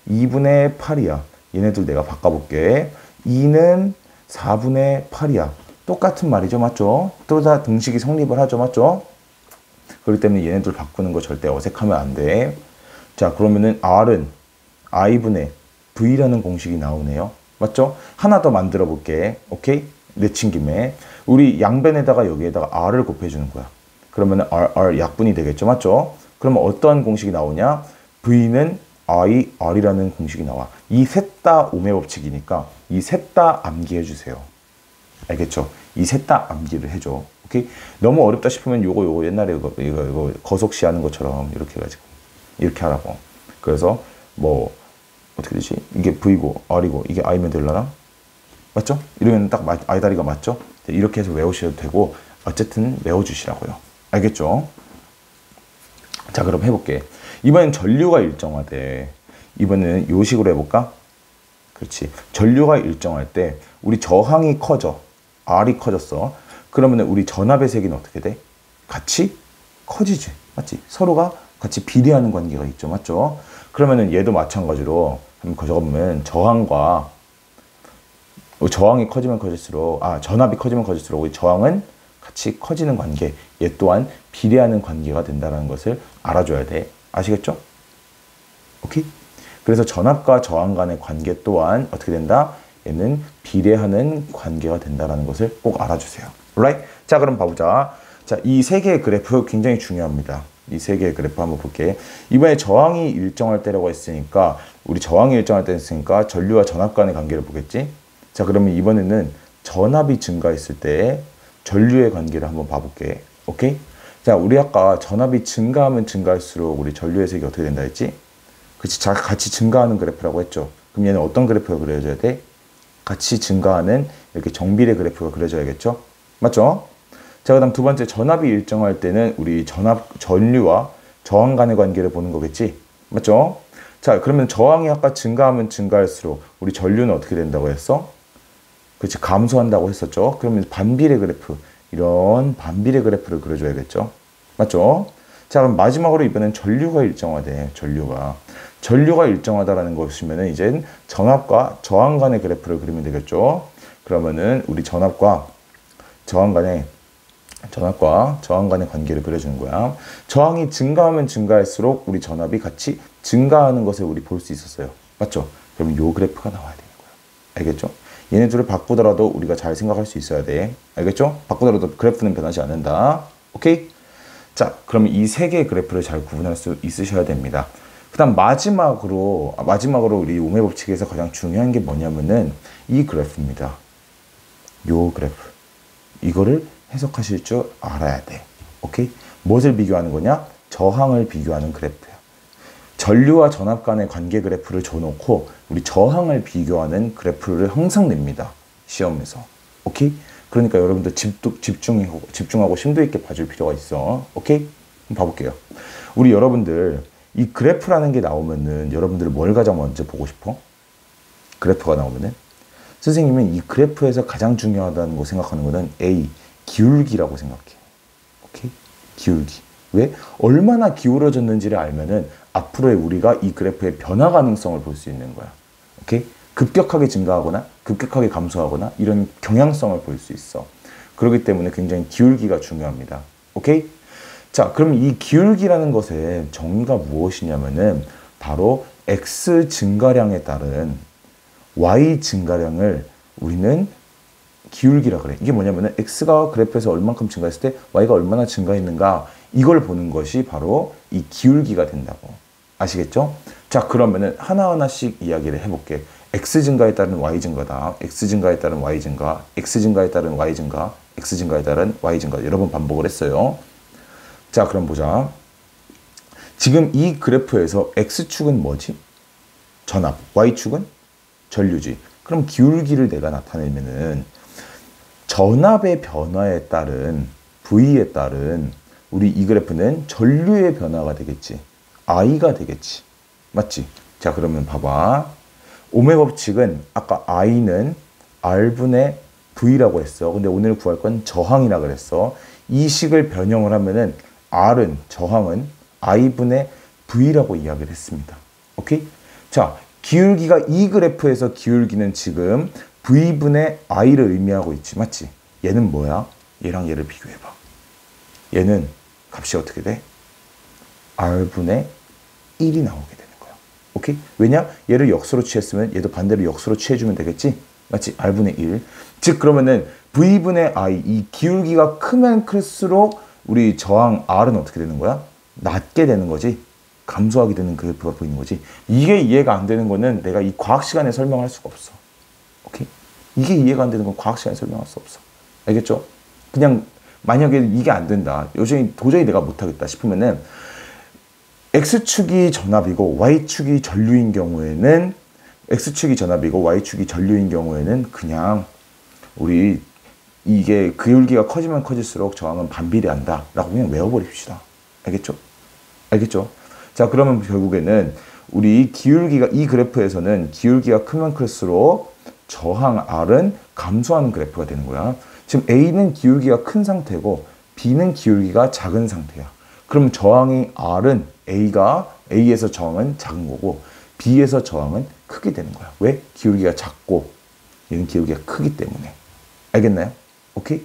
2분의 8이야. 얘네들 내가 바꿔볼게. 2는 4분의 8이야. 똑같은 말이죠. 맞죠? 또 다 등식이 성립을 하죠. 맞죠? 그렇기 때문에 얘네들 바꾸는 거 절대 어색하면 안 돼. 자, 그러면은 R은 I분의 V라는 공식이 나오네요. 맞죠? 하나 더 만들어 볼게. 오케이? 내친 김에. 우리 양변에다가 여기에다가 R을 곱해주는 거야. 그러면은 R 약분이 되겠죠. 맞죠? 그러면 어떠한 공식이 나오냐? V는 I, R이라는 공식이 나와. 이 셋 다 오매 법칙이니까 이 셋 다 암기해 주세요. 알겠죠? 이 셋 다 암기를 해줘. 오케이? 너무 어렵다 싶으면 요거 옛날에 이거 거속시 하는 것처럼 이렇게 해가지고 이렇게 하라고. 그래서 뭐 어떻게 되지? 이게 V고 R이고 이게 I면 되려나? 맞죠? 이러면 딱 I 다리가 맞죠? 이렇게 해서 외우셔도 되고 어쨌든 외워주시라고요. 알겠죠? 자, 그럼 해볼게. 이번엔 전류가 일정하대. 이번에는 요 식으로 해볼까? 그렇지. 전류가 일정할 때 우리 저항이 커져. R이 커졌어. 그러면 우리 전압의 세기는 어떻게 돼? 같이 커지지. 맞지? 서로가 같이 비례하는 관계가 있죠. 맞죠? 그러면은 얘도 마찬가지로 한번 적어보면 저항이 커지면 커질수록 전압이 커지면 커질수록 우리 저항은 같이 커지는 관계, 얘 또한 비례하는 관계가 된다는 것을 알아줘야 돼. 아시겠죠? 오케이? 그래서 전압과 저항 간의 관계 또한 어떻게 된다? 얘는 비례하는 관계가 된다는 것을 꼭 알아주세요. alright? 자, 그럼 봐보자. 자, 이 세 개의 그래프 굉장히 중요합니다. 이 세 개의 그래프 한번 볼게. 이번에 저항이 일정할 때라고 했으니까 우리 저항이 일정할 때 했으니까 전류와 전압 간의 관계를 보겠지? 자, 그러면 이번에는 전압이 증가했을 때 전류의 관계를 한번 봐볼게. 오케이? 자, 우리 아까 전압이 증가하면 증가할수록 우리 전류의 색이 어떻게 된다 했지? 그치? 같이 증가하는 그래프라고 했죠. 그럼 얘는 어떤 그래프가 그려져야 돼? 같이 증가하는 이렇게 정비례 그래프가 그려져야겠죠? 맞죠? 자, 그 다음 두 번째, 전압이 일정할 때는 우리 전류와 저항 간의 관계를 보는 거겠지? 맞죠? 자, 그러면 저항이 아까 증가하면 증가할수록 우리 전류는 어떻게 된다고 했어? 그렇지, 감소한다고 했었죠. 그러면 반비례 그래프, 이런 반비례 그래프를 그려줘야겠죠. 맞죠? 자, 그럼 마지막으로 이번엔 전류가 일정하대. 전류가 일정하다라는 것이면은 이젠 전압과 저항 간의 그래프를 그리면 되겠죠. 그러면은 우리 전압과 저항 간의 관계를 그려주는 거야. 저항이 증가하면 증가할수록 우리 전압이 같이 증가하는 것을 우리 볼 수 있었어요. 맞죠? 그럼 요 그래프가 나와야 되는 거야. 알겠죠? 얘네들을 바꾸더라도 우리가 잘 생각할 수 있어야 돼. 알겠죠? 바꾸더라도 그래프는 변하지 않는다. 오케이? 자, 그러면 이 세 개의 그래프를 잘 구분할 수 있으셔야 됩니다. 그 다음 마지막으로 우리 오매 법칙에서 가장 중요한 게 뭐냐면은 이 그래프입니다. 요 그래프. 이거를 해석하실 줄 알아야 돼. 오케이? 무엇을 비교하는 거냐? 저항을 비교하는 그래프야. 전류와 전압 간의 관계 그래프를 줘놓고 우리 저항을 비교하는 그래프를 항상 냅니다. 시험에서. 오케이? 그러니까 여러분들 집중하고 심도 있게 봐줄 필요가 있어. 오케이? 한번 봐볼게요. 우리 여러분들 이 그래프라는 게 나오면은 여러분들 뭘 가장 먼저 보고 싶어? 그래프가 나오면은 선생님은 이 그래프에서 가장 중요하다는 거 생각하는 거는 A, 기울기라고 생각해. 오케이? 기울기. 왜? 얼마나 기울어졌는지를 알면은 앞으로의 우리가 이 그래프의 변화 가능성을 볼 수 있는 거야. 오케이? 급격하게 증가하거나 급격하게 감소하거나 이런 경향성을 볼 수 있어. 그렇기 때문에 굉장히 기울기가 중요합니다. 오케이? 자, 그럼 이 기울기라는 것의 정의가 무엇이냐면은 바로 X 증가량에 따른 Y 증가량을 우리는 기울기라 그래. 이게 뭐냐면은 X가 그래프에서 얼만큼 증가했을 때 Y가 얼마나 증가했는가, 이걸 보는 것이 바로 이 기울기가 된다고. 아시겠죠? 자, 그러면은 하나하나씩 이야기를 해볼게. X 증가에 따른 Y 증가다. X 증가에 따른 Y 증가, X 증가에 따른 Y 증가, X 증가에 따른 Y 증가. 여러 번 반복을 했어요. 자, 그럼 보자. 지금 이 그래프에서 X축은 뭐지? 전압. Y축은 전류지. 그럼 기울기를 내가 나타내면은 전압의 변화에 따른 V에 따른 우리 이 그래프는 전류의 변화가 되겠지. I가 되겠지. 맞지? 자, 그러면 봐봐. 오음의 법칙은 아까 I는 R분의 V라고 했어. 근데 오늘 구할 건 저항이라 그랬어. 이 식을 변형을 하면은 R은, 저항은 I분의 V라고 이야기를 했습니다. 오케이? 자, 기울기가 이 그래프에서 기울기는 지금 V분의 I를 의미하고 있지. 맞지? 얘는 뭐야? 얘랑 얘를 비교해봐. 얘는 값이 어떻게 돼? R분의 1이 나오게 되는 거야. 오케이? 왜냐? 얘를 역수로 취했으면 얘도 반대로 역수로 취해주면 되겠지? 맞지? R분의 1. 즉, 그러면은 V분의 I, 이 기울기가 크면 클수록 우리 저항 R은 어떻게 되는 거야? 낮게 되는 거지. 감소하게 되는 그래프가 보이는 거지. 이게 이해가 안 되는 거는 내가 이 과학 시간에 설명할 수가 없어. 오케이? 이게 이해가 안 되는 건 과학 시간에 설명할 수 없어. 알겠죠? 그냥 만약에 이게 안 된다. 도저히 내가 못하겠다 싶으면은 X축이 전압이고 Y축이 전류인 경우에는 X축이 전압이고 Y축이 전류인 경우에는 그냥 우리 이게 기울기가 커지면 커질수록 저항은 반비례한다 라고 그냥 외워버립시다. 알겠죠? 알겠죠? 자, 그러면 결국에는 우리 기울기가 이 그래프에서는 기울기가 크면 클수록 저항 R은 감소하는 그래프가 되는 거야. 지금 A는 기울기가 큰 상태고 B는 기울기가 작은 상태야. 그럼 저항이 R은 A에서 저항은 작은 거고 B에서 저항은 크게 되는 거야. 왜? 기울기가 작고 얘는 기울기가 크기 때문에. 알겠나요? 오케이?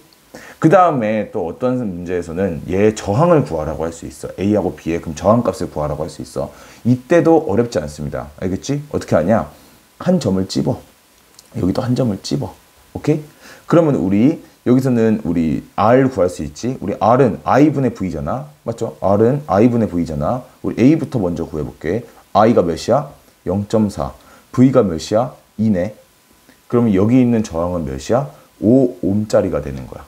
그 다음에 또 어떤 문제에서는 얘 저항을 구하라고 할 수 있어. A하고 B의 그럼 저항값을 구하라고 할 수 있어. 이때도 어렵지 않습니다. 알겠지? 어떻게 하냐? 한 점을 찝어. 여기도 한 점을 찝어. 오케이? 그러면 우리 여기서는 우리 R 구할 수 있지. 우리 R은 I분의 V잖아. 맞죠? R은 I분의 V잖아. 우리 A부터 먼저 구해볼게. I가 몇이야? 0.4. V가 몇이야? 2네. 그러면 여기 있는 저항은 몇이야? 5ohm짜리가 되는 거야.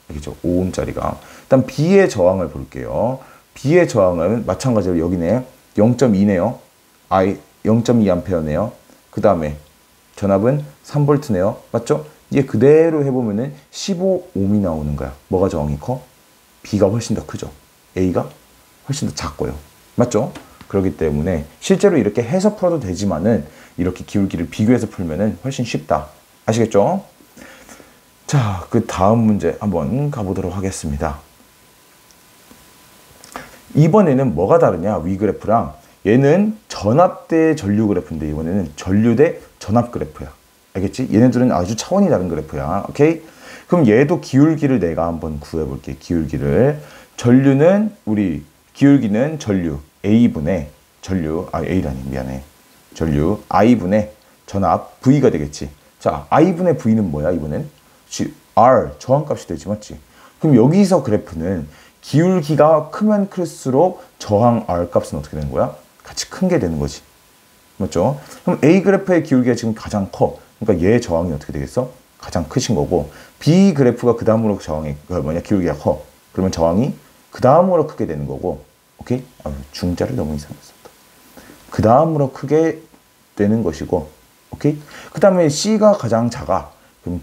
알겠죠? 5ohm짜리가. 일단 B의 저항을 볼게요. B의 저항은 마찬가지로 여기네. 0.2네요. 0.2A네요. 그 다음에 전압은 3V네요. 맞죠? 이게 그대로 해보면은 15ohm이 나오는 거야. 뭐가 저항이 커? B가 훨씬 더 크죠. A가 훨씬 더 작고요. 맞죠? 그렇기 때문에 실제로 이렇게 해서 풀어도 되지만은 이렇게 기울기를 비교해서 풀면은 훨씬 쉽다. 아시겠죠? 자, 그 다음 문제 한번 가보도록 하겠습니다. 이번에는 뭐가 다르냐? 위 그래프랑 얘는 전압 대 전류 그래프인데 이번에는 전류 대 전압 그래프야. 알겠지? 얘네들은 아주 차원이 다른 그래프야. 오케이? 그럼 얘도 기울기를 내가 한번 구해볼게. 기울기를. 기울기는 전류 A분의 A라니 미안해. 전류 I분의 전압 V가 되겠지. 자, I분의 V는 뭐야 이번엔? R 저항값이 되지 맞지? 그럼 여기서 그래프는 기울기가 크면 클수록 저항 R 값은 어떻게 되는 거야? 같이 큰 게 되는 거지. 맞죠? 그럼 A 그래프의 기울기가 지금 가장 커. 그러니까 얘의 저항이 어떻게 되겠어? 가장 크신 거고 B 그래프가 그 다음으로 기울기가 커. 그러면 저항이 그 다음으로 크게 되는 거고. 오케이? 중자를 너무 이상했어. 그 다음으로 크게 되는 것이고. 오케이? 그 다음에 C가 가장 작아. 그럼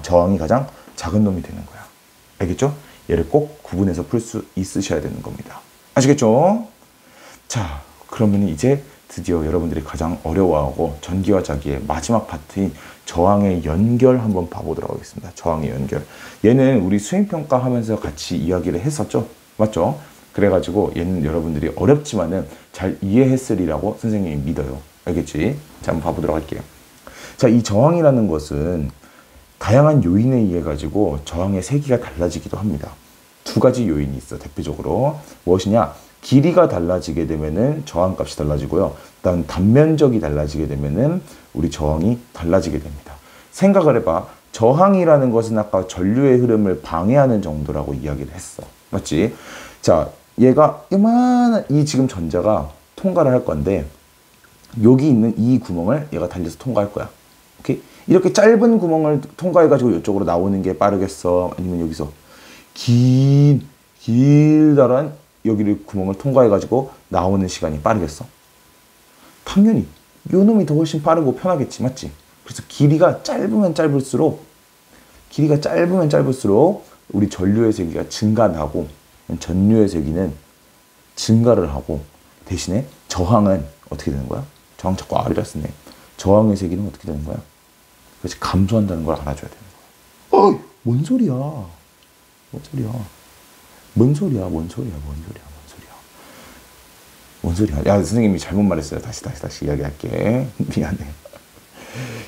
저항이 가장 작은 놈이 되는 거야. 알겠죠? 얘를 꼭 구분해서 풀 수 있으셔야 되는 겁니다. 아시겠죠? 자, 그러면 이제 드디어 여러분들이 가장 어려워하고 전기와 자기의 마지막 파트인 저항의 연결 한번 봐보도록 하겠습니다. 저항의 연결. 얘는 우리 수행평가 하면서 같이 이야기를 했었죠? 맞죠? 그래가지고 얘는 여러분들이 어렵지만은 잘 이해했으리라고 선생님이 믿어요. 알겠지? 자, 한번 봐보도록 할게요. 자, 이 저항이라는 것은 다양한 요인에 의해 가지고 저항의 세기가 달라지기도 합니다. 두 가지 요인이 있어. 대표적으로 무엇이냐? 길이가 달라지게 되면은 저항값이 달라지고요. 일단 단면적이 달라지게 되면은 우리 저항이 달라지게 됩니다. 생각을 해봐. 저항이라는 것은 아까 전류의 흐름을 방해하는 정도라고 이야기를 했어. 맞지? 자, 얘가 이만한 이 지금 전자가 통과를 할 건데 여기 있는 이 구멍을 얘가 달려서 통과할 거야. 오케이? 이렇게 짧은 구멍을 통과해가지고 이쪽으로 나오는 게 빠르겠어? 아니면 여기서 길다란 여기를 구멍을 통과해가지고 나오는 시간이 빠르겠어? 당연히 요 놈이 더 훨씬 빠르고 편하겠지, 맞지? 그래서 길이가 짧으면 짧을수록 우리 전류의 세기가 증가하고 전류의 세기는 증가를 하고 대신에 저항은 어떻게 되는 거야? 저항 자꾸 R이라 쓰네. 저항의 세기는 어떻게 되는 거야? 그렇지, 감소한다는 걸 알아줘야 되는 거야. 어이, 뭔 소리야? 야, 선생님이 잘못 말했어요. 다시 이야기할게. 미안해.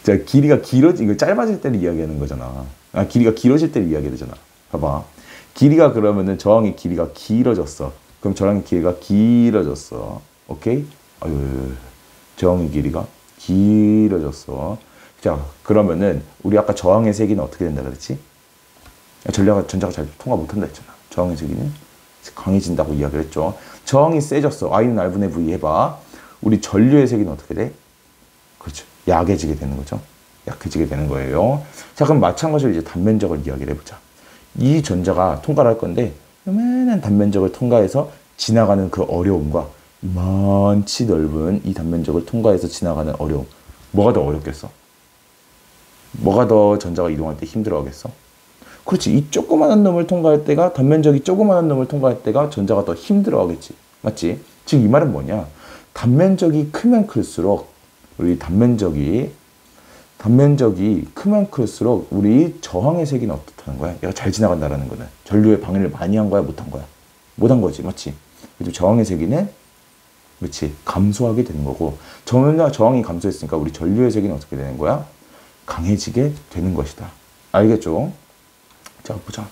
자, 길이가 이거 짧아질 때를 이야기하는 거잖아. 길이가 길어질 때를 이야기해야 되잖아. 봐봐. 길이가 그러면은 저항의 길이가 길어졌어. 그럼 저항의 길이가 길어졌어. 오케이? 저항의 길이가 길어졌어. 자, 그러면은 우리 아까 저항의 세기는 어떻게 된다 그랬지? 전자가 잘 통과 못한다 했잖아. 저항의 세기는 강해진다고 이야기를 했죠. 저항이 세졌어. I는 R분의 V 해봐. 우리 전류의 세기는 어떻게 돼? 그렇죠. 약해지게 되는 거죠. 약해지게 되는 거예요. 자, 그럼 마찬가지로 이제 단면적을 이야기를 해보자. 이 전자가 통과를 할 건데 요만한 단면적을 통과해서 지나가는 그 어려움과 이만치 넓은 이 단면적을 통과해서 지나가는 어려움. 뭐가 더 어렵겠어? 뭐가 더 전자가 이동할 때 힘들어하겠어? 그렇지. 이 조그마한 놈을 통과할 때가, 단면적이 조그마한 놈을 통과할 때가 전자가 더 힘들어하겠지. 맞지? 즉 이 말은 뭐냐? 단면적이 크면 클수록 우리 단면적이 크면 클수록 우리 저항의 세기는 어떻다는 거야? 얘가 잘 지나간다라는 거는 전류에 방해를 많이 한 거야, 못 한 거야? 못 한 거지, 맞지? 그리고 저항의 세기는 그렇지, 감소하게 되는 거고, 저항이 감소했으니까 우리 전류의 세기는 어떻게 되는 거야? 강해지게 되는 것이다. 알겠죠? 자, 보자.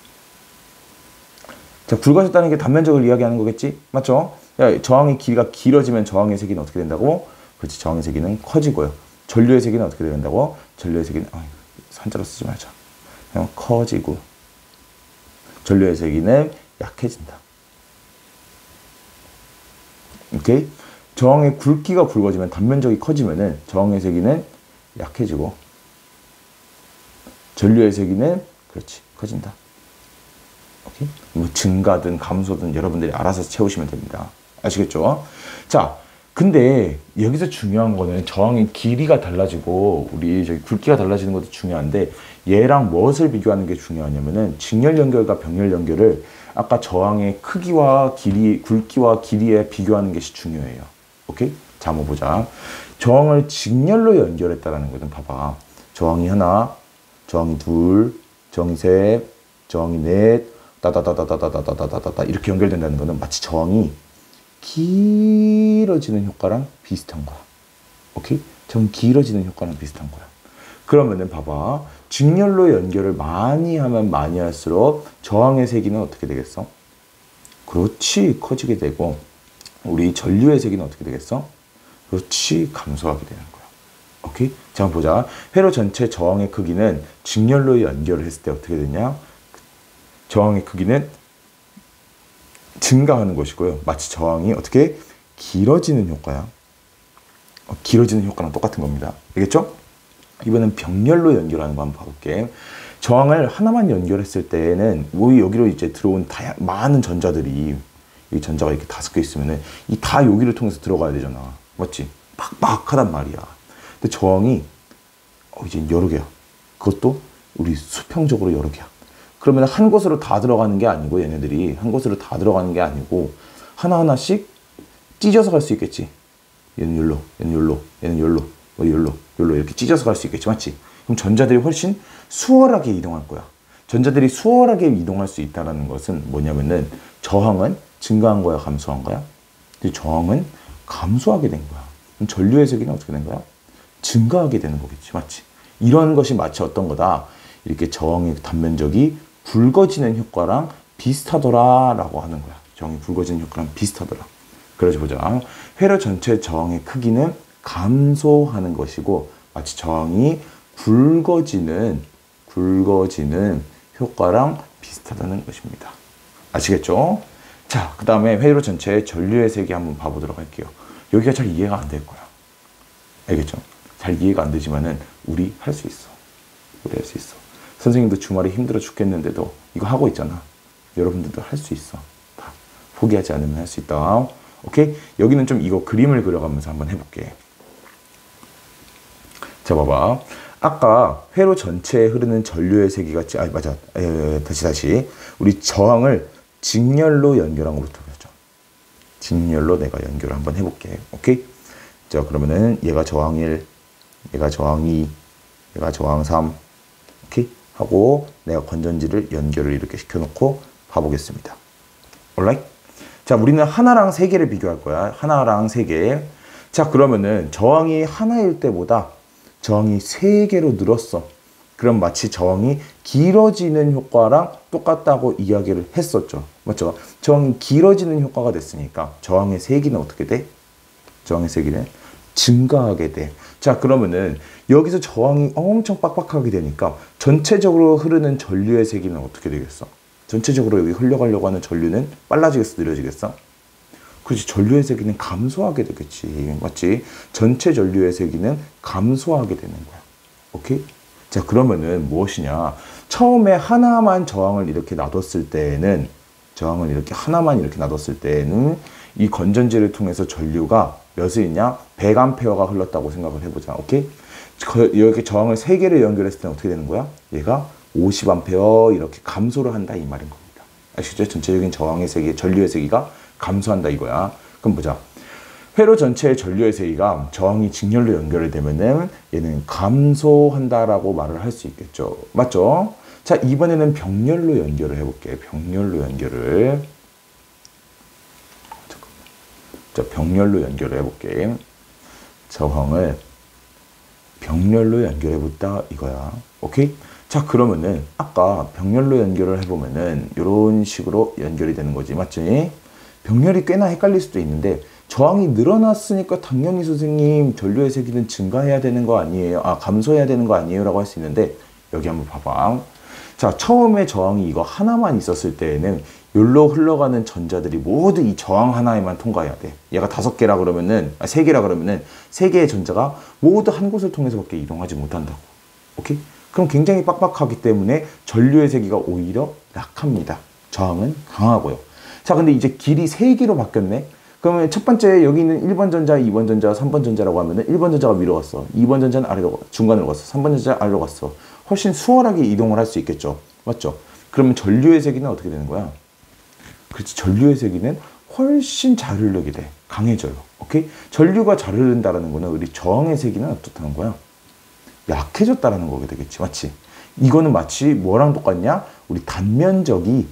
자, 굵어졌다는 게 단면적을 이야기하는 거겠지? 맞죠? 야, 저항의 길이가 길어지면 저항의 세기는 어떻게 된다고? 그렇지, 저항의 세기는 커지고요. 전류의 세기는 어떻게 된다고? 전류의 세기는 산자로 쓰지 말자. 그냥 커지고, 전류의 세기는 약해진다. 오케이? 저항의 굵기가 굵어지면, 단면적이 커지면은 저항의 세기는 약해지고, 전류의 세기는 그렇지, 커진다. 오케이? 뭐 증가든 감소든 여러분들이 알아서 채우시면 됩니다. 아시겠죠? 자, 근데 여기서 중요한 거는 저항의 길이가 달라지고 우리 저기 굵기가 달라지는 것도 중요한데, 얘랑 무엇을 비교하는 게 중요하냐면은 직렬 연결과 병렬 연결을 아까 저항의 크기와 길이, 굵기와 길이에 비교하는 것이 중요해요. 오케이? 자, 한번 보자. 저항을 직렬로 연결했다라는 거는 봐봐. 저항이 하나, 저항이 둘, 저항이 셋, 저항이 넷, 따다다다다다다다다다 이렇게 연결된다는 거는 마치 저항이 길어지는 효과랑 비슷한 거야. 오케이? 좀 길어지는 효과랑 비슷한 거야. 그러면은 봐봐. 직렬로 연결을 많이 하면 많이 할수록 저항의 세기는 어떻게 되겠어? 그렇지, 커지게 되고, 우리 전류의 세기는 어떻게 되겠어? 그렇지, 감소하게 되는 거야. 오케이? 자, 한번 보자. 회로 전체 저항의 크기는 직렬로 연결을 했을 때 어떻게 되냐? 저항의 크기는 증가하는 것이고요. 마치 저항이 어떻게 길어지는 효과야. 길어지는 효과랑 똑같은 겁니다. 알겠죠? 이번엔 병렬로 연결하는 거 한번 봐볼게. 저항을 하나만 연결했을 때는 여기로 이제 들어온 많은 전자들이, 이 전자가 이렇게 5개 있으면은 이 다 여기를 통해서 들어가야 되잖아. 맞지? 빡빡하단 말이야. 근데 저항이 이제 여러 개야. 그것도 우리 수평적으로 여러 개야. 그러면 한 곳으로 다 들어가는 게 아니고, 얘네들이 한 곳으로 다 들어가는 게 아니고 하나하나씩 찢어서 갈 수 있겠지. 얘는 여기로, 얘는 여기로, 얘는 여기로, 여기로 이렇게 찢어서 갈 수 있겠지. 맞지? 그럼 전자들이 훨씬 수월하게 이동할 거야. 전자들이 수월하게 이동할 수 있다는 것은 뭐냐면은 저항은 증가한 거야, 감소한 거야? 근데 저항은 감소하게 된 거야. 그럼 전류의 세기는 어떻게 된 거야? 증가하게 되는 거겠지. 맞지? 이런 것이 마치 어떤 거다? 이렇게 저항의 단면적이 굵어지는 효과랑 비슷하더라라고 하는 거야. 저항이 굵어지는 효과랑 비슷하더라. 그래서 보자. 회로 전체 저항의 크기는 감소하는 것이고, 마치 저항이 굵어지는 효과랑 비슷하다는 것입니다. 아시겠죠? 자, 그 다음에 회로 전체의 전류의 세기 한번 봐보도록 할게요. 여기가 잘 이해가 안 될 거야. 알겠죠? 잘 이해가 안 되지만은 우리 할 수 있어. 우리 할 수 있어. 선생님도 주말에 힘들어 죽겠는데도 이거 하고 있잖아. 여러분들도 할 수 있어. 다 포기하지 않으면 할 수 있다. 오케이? 여기는 좀 이거 그림을 그려가면서 한번 해볼게. 자, 봐봐. 아까 회로 전체에 흐르는 전류의 세기가 맞아. 다시. 우리 저항을 직렬로 연결한 것부터 보죠. 직렬로 내가 연결을 한번 해볼게. 오케이? 자, 그러면은 얘가 저항 1, 얘가 저항 2, 얘가 저항 3. 오케이? 하고 내가 건전지를 연결을 이렇게 시켜놓고 봐보겠습니다. alright? 자, 우리는 하나랑 세 개를 비교할 거야. 하나랑 세 개. 자, 그러면은 저항이 하나일 때보다 저항이 세 개로 늘었어. 그럼 마치 저항이 길어지는 효과랑 똑같다고 이야기를 했었죠. 맞죠? 저항이 길어지는 효과가 됐으니까 저항의 세기는 어떻게 돼? 저항의 세기는 증가하게 돼. 자, 그러면은 여기서 저항이 엄청 빡빡하게 되니까 전체적으로 흐르는 전류의 세기는 어떻게 되겠어? 전체적으로 여기 흘러가려고 하는 전류는 빨라지겠어? 느려지겠어? 그렇지. 전류의 세기는 감소하게 되겠지. 맞지? 전체 전류의 세기는 감소하게 되는 거야. 오케이? 자, 그러면은 무엇이냐? 처음에 하나만 저항을 이렇게 놔뒀을 때에는 하나만 이렇게 놔뒀을 때에는 이 건전지를 통해서 전류가 몇이냐? 100A가 흘렀다고 생각을 해보자. 오케이? 이렇게 저항을 3개를 연결했을 때는 어떻게 되는 거야? 얘가 50A 이렇게 감소를 한다 이 말인 겁니다. 아시죠? 전체적인 저항의 세기, 전류의 세기가 감소한다 이거야. 그럼 보자. 회로 전체의 전류의 세기가 저항이 직렬로 연결이 되면은 얘는 감소한다라고 말을 할 수 있겠죠. 맞죠? 자, 이번에는 병렬로 연결을 해볼게. 병렬로 연결을. 자, 병렬로 연결을 해볼게. 저항을 병렬로 연결해봤다 이거야. 오케이? 자, 그러면은 아까 병렬로 연결을 해보면은 이런 식으로 연결이 되는 거지. 맞지? 병렬이 꽤나 헷갈릴 수도 있는데 저항이 늘어났으니까 당연히 선생님 전류의 세기는 증가해야 되는 거 아니에요? 감소해야 되는 거 아니에요? 라고 할 수 있는데 여기 한번 봐봐. 자, 처음에 저항이 이거 하나만 있었을 때에는 여기로 흘러가는 전자들이 모두 이 저항 하나에만 통과해야 돼. 얘가 5개라 그러면은 3개라 그러면은 3개의 전자가 모두 한 곳을 통해서밖에 이동하지 못한다고. 오케이? 그럼 굉장히 빡빡하기 때문에 전류의 세기가 오히려 약합니다. 저항은 강하고요. 자, 근데 이제 길이 3개로 바뀌었네. 그러면 첫 번째 여기 있는 1번 전자, 2번 전자, 3번 전자라고 하면은 1번 전자가 위로 갔어. 2번 전자는 아래로 중간으로 갔어. 3번 전자는 아래로 갔어. 훨씬 수월하게 이동을 할 수 있겠죠. 맞죠? 그러면 전류의 세기는 어떻게 되는 거야? 그렇지. 전류의 세기는 훨씬 잘 흐르게 돼. 강해져요. 오케이? 전류가 잘 흐른다라는 거는 우리 저항의 세기는 어떻다는 거야? 약해졌다라는 거게 되겠지. 맞지? 이거는 마치 뭐랑 똑같냐? 우리 단면적이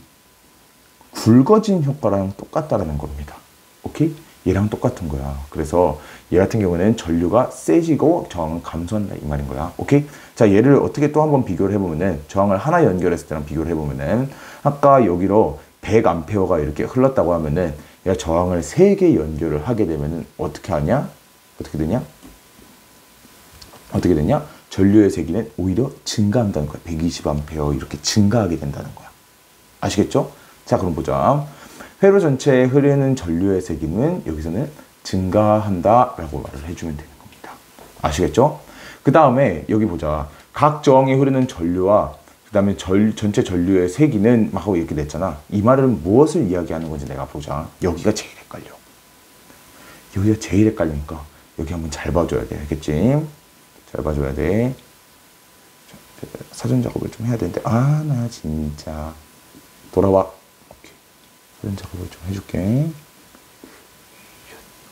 굵어진 효과랑 똑같다라는 겁니다. 오케이? 얘랑 똑같은 거야. 그래서 얘 같은 경우는 전류가 세지고 저항은 감소한다 이 말인 거야. 오케이? 자, 얘를 어떻게 또 한번 비교를 해보면은 저항을 하나 연결했을 때랑 비교를 해보면은 아까 여기로 100A가 이렇게 흘렀다고 하면은 얘가 저항을 3개 연결을 하게 되면은 어떻게 하냐? 어떻게 되냐? 어떻게 되냐? 전류의 세기는 오히려 증가한다는 거야. 120A 이렇게 증가하게 된다는 거야. 아시겠죠? 자, 그럼 보자. 회로 전체에 흐르는 전류의 세기는 여기서는 증가한다라고 말을 해주면 되는 겁니다. 아시겠죠? 그 다음에 여기 보자. 각 저항에 흐르는 전류와 그 다음에 전체 전류의 세기는 막 하고 이렇게 냈잖아. 이 말은 무엇을 이야기하는 건지 내가 보자. 여기가 제일 헷갈려. 여기가 제일 헷갈리니까 여기 한번 잘 봐줘야 돼. 알겠지? 잘 봐줘야 돼. 사전 작업을 좀 해야 되는데 나 진짜 돌아와. 오케이. 사전 작업을 좀 해줄게.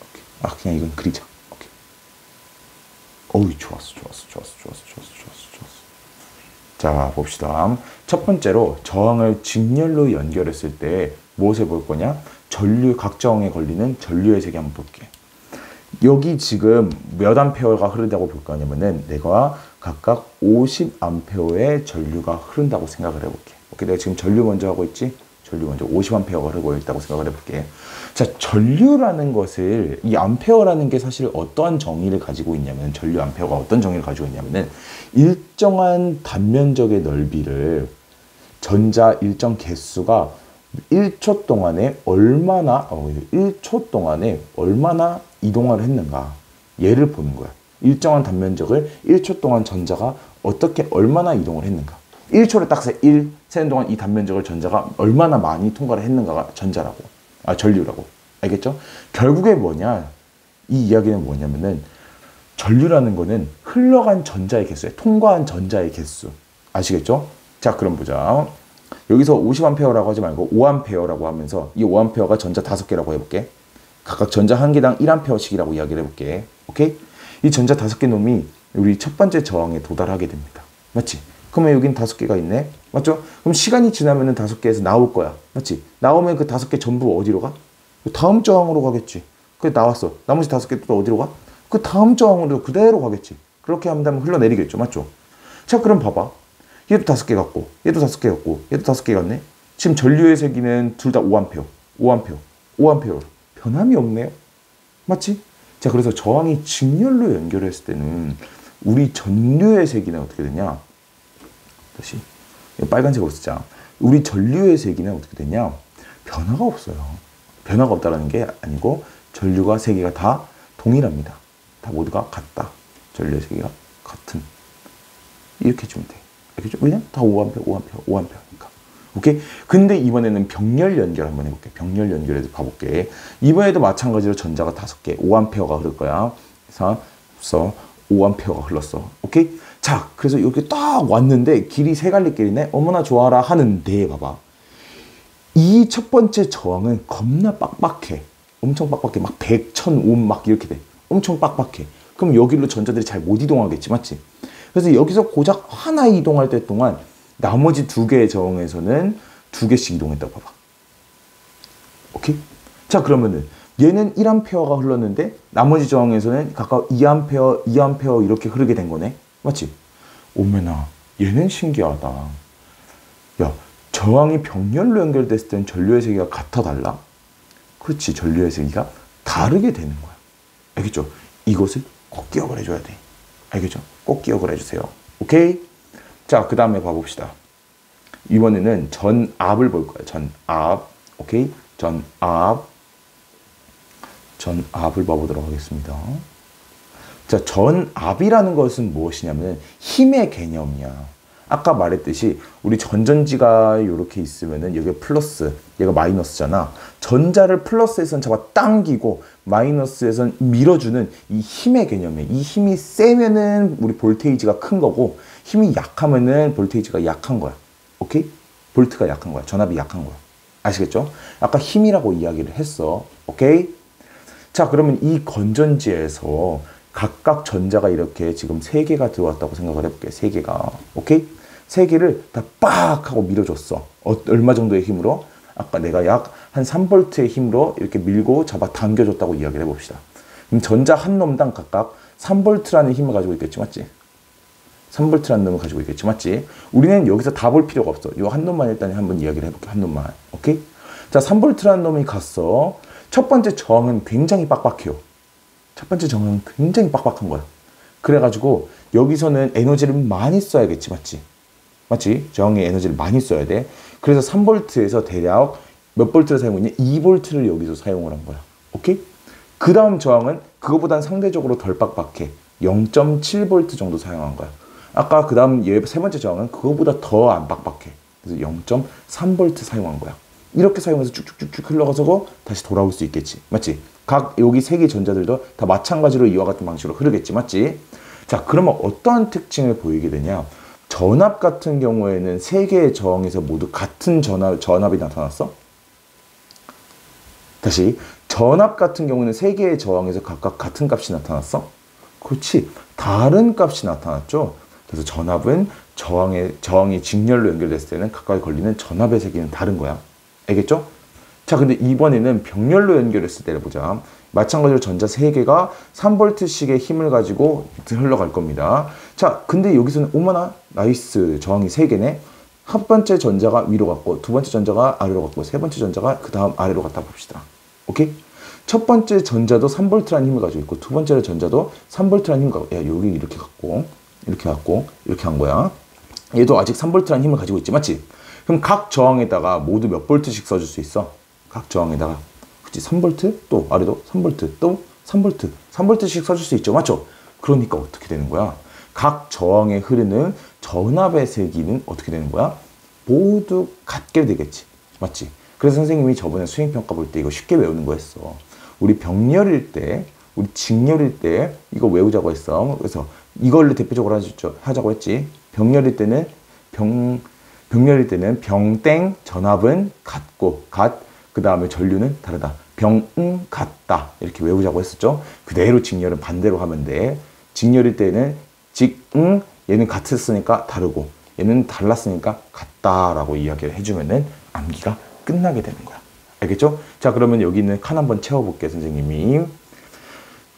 오케이. 그냥 이건 그리자. 오케이. 어이, 좋았어. 자, 봅시다. 첫 번째로 저항을 직렬로 연결했을 때 무엇을 볼 거냐? 각 저항에 걸리는 전류의 세기 한번 볼게. 여기 지금 몇 암페어가 흐른다고 볼 거냐면은 내가 각각 50A의 전류가 흐른다고 생각을 해볼게. 오케이, 내가 지금 전류 먼저 하고 있지? 전류 먼저 50A가 흐르고 있다고 생각을 해볼게. 자, 전류라는 것을, 이 암페어라는 게 사실 어떠한 정의를 가지고 있냐면, 전류 암페어가 어떤 정의를 가지고 있냐면은 일정한 단면적의 넓이를 전자 일정 개수가 1초 동안에 얼마나 이동을 했는가? 얘를 보는 거야. 일정한 단면적을 1초 동안 전자가 어떻게 얼마나 이동을 했는가. 1초를 딱 1 세는 동안 이 단면적을 전자가 얼마나 많이 통과를 했는가가 전류라고. 알겠죠? 결국에 뭐냐? 이 이야기는 뭐냐면은 전류라는 거는 흘러간 전자의 개수예요. 통과한 전자의 개수. 아시겠죠? 자, 그럼 보자. 여기서 50A라고 하지 말고 5A라고 하면서 이 5A가 전자 5개라고 해볼게. 각각 전자 1개당 1A씩이라고 이야기를 해볼게. 오케이? 이 전자 5개 놈이 우리 첫 번째 저항에 도달하게 됩니다. 맞지? 그러면 여긴 5개가 있네. 맞죠? 그럼 시간이 지나면은 5개에서 나올 거야. 맞지? 나오면 그 5개 전부 어디로 가? 다음 저항으로 가겠지. 그래, 나왔어. 나머지 5개 또 어디로 가? 그 다음 저항으로 그대로 가겠지. 그렇게 한다면 흘러내리겠죠. 맞죠? 자, 그럼 봐봐. 얘도 5개 같고, 얘도 5개 같고, 얘도 5개 같네. 지금 전류의 세기는 둘 다 5A, 5A. 변함이 없네요. 맞지? 자, 그래서 저항이 직렬로 연결했을 때는 우리 전류의 세기는 어떻게 되냐? 다시 빨간색으로 쓰자. 우리 전류의 세기는 어떻게 되냐? 변화가 없어요. 변화가 없다는 게 아니고 전류가 세기가 다 동일합니다. 다 모두가 같다. 전류의 세기가 같은. 이렇게 해주면 돼. 알겠죠? 왜냐면 다 5A니까. 오케이? 근데 이번에는 병렬 연결 한번 해볼게. 병렬 연결해서 봐볼게. 이번에도 마찬가지로 전자가 5개, 5A가 흐를 거야. 그래서 5A가 흘렀어. 오케이? 자, 그래서 이렇게 딱 왔는데 길이 3갈래길이네? 어머나 좋아라 하는데 봐봐. 이 첫 번째 저항은 겁나 빡빡해. 엄청 빡빡해. 막 100, 1000옴 막 이렇게 돼. 엄청 빡빡해. 그럼 여기로 전자들이 잘 못 이동하겠지, 맞지? 그래서 여기서 고작 하나 이동할 때 동안 나머지 2개의 저항에서는 2개씩 이동했다고 봐봐. 오케이? 자, 그러면은 얘는 1A가 흘렀는데 나머지 저항에서는 각각 2A 이렇게 흐르게 된 거네. 맞지? 오메나, 얘는 신기하다. 야, 저항이 병렬로 연결됐을 때는 전류의 세기가 같아 달라? 그렇지, 전류의 세기가 다르게 되는 거야. 알겠죠? 이것을 꼭 기억을 해줘야 돼. 알겠죠? 꼭 기억을 해주세요. 오케이? 자, 그 다음에 봐봅시다. 이번에는 전압을 볼 거예요. 전압. 오케이? 전압을 봐보도록 하겠습니다. 자, 전압이라는 것은 무엇이냐면 힘의 개념이야. 아까 말했듯이 우리 전전지가 이렇게 있으면은 여기가 플러스, 얘가 마이너스잖아. 전자를 플러스에선 잡아 당기고 마이너스에선 밀어주는 이 힘의 개념이에요. 이 힘이 세면은 우리 볼테이지가 큰 거고 힘이 약하면은 볼테이지가 약한 거야. 오케이? 볼트가 약한 거야. 전압이 약한 거야. 아시겠죠? 아까 힘이라고 이야기를 했어. 오케이? 자, 그러면 이 건전지에서 각각 전자가 이렇게 지금 3개가 들어왔다고 생각을 해볼게. 3개가. 오케이? 3개를 다 빡 하고 밀어줬어. 얼마 정도의 힘으로? 아까 내가 약 한 3V의 힘으로 이렇게 밀고 잡아 당겨줬다고 이야기를 해봅시다. 그럼 전자 한 놈당 각각 3V라는 힘을 가지고 있겠지, 맞지? 3V라는 놈을 가지고 있겠지, 맞지? 우리는 여기서 다 볼 필요가 없어. 이 한 놈만 일단 한번 이야기를 해볼게. 한 놈만. 오케이? 자, 3V라는 놈이 갔어. 첫 번째 저항은 굉장히 빡빡해요. 첫 번째 저항은 굉장히 빡빡한 거야. 그래가지고 여기서는 에너지를 많이 써야겠지, 맞지? 맞지? 저항의 에너지를 많이 써야 돼. 그래서 3V에서 대략 몇 볼트를 사용했냐? 2V를 여기서 사용을 한 거야. 오케이? 그 다음 저항은 그거보단 상대적으로 덜 빡빡해. 0.7V 정도 사용한 거야. 아까 그 다음 세 번째 저항은 그거보다 더 안 빡빡해. 그래서 0.3V 사용한 거야. 이렇게 사용해서 쭉쭉쭉쭉 흘러가서 다시 돌아올 수 있겠지. 맞지? 각 여기 3개 전자들도 다 마찬가지로 이와 같은 방식으로 흐르겠지. 맞지? 자, 그러면 어떠한 특징을 보이게 되냐? 전압 같은 경우에는 3개의 저항에서 모두 같은 전압이 나타났어? 다시, 전압 같은 경우는 3개의 저항에서 각각 같은 값이 나타났어? 그렇지, 다른 값이 나타났죠. 그래서 전압은 저항이 직렬로 연결됐을 때는 각각 걸리는 전압의 세기는 다른 거야. 알겠죠? 자, 근데 이번에는 병렬로 연결했을 때를 보자. 마찬가지로 전자 3개가 3V씩의 힘을 가지고 흘러갈 겁니다. 자, 근데 여기서는 오마나 나이스, 저항이 3개네. 첫 번째 전자가 위로 갔고, 두 번째 전자가 아래로 갔고, 세 번째 전자가 그 다음 아래로 갔다 봅시다. 오케이? 첫 번째 전자도 3V라는 힘을 가지고 있고, 두 번째 전자도 3V라는 힘을 가지고, 야, 여기 이렇게 갔고, 이렇게 갔고, 이렇게 한 거야. 얘도 아직 3V라는 힘을 가지고 있지, 맞지? 그럼 각 저항에다가 모두 몇 볼트씩 써줄 수 있어? 각 저항에다가. 그치, 3V, 또 아래도 3V, 또 3V, 3V씩 써줄 수 있죠. 맞죠? 그러니까 어떻게 되는 거야? 각 저항에 흐르는 전압의 세기는 어떻게 되는 거야? 모두 같게 되겠지. 맞지? 그래서 선생님이 저번에 수행평가 볼 때 이거 쉽게 외우는 거였어. 우리 병렬일 때, 우리 직렬일 때 이거 외우자고 했어. 그래서 이걸로 대표적으로 하자고 했지. 병렬일 때는 병땡 전압은 같고 그 다음에 전류는 다르다. 병응 같다. 이렇게 외우자고 했었죠. 그대로 직렬은 반대로 하면 돼. 직렬일 때는 직응 얘는 같았으니까 다르고 얘는 달랐으니까 같다라고 이야기를 해주면은 암기가 끝나게 되는 거야. 알겠죠? 자, 그러면 여기 있는 칸 한번 채워볼게, 선생님이.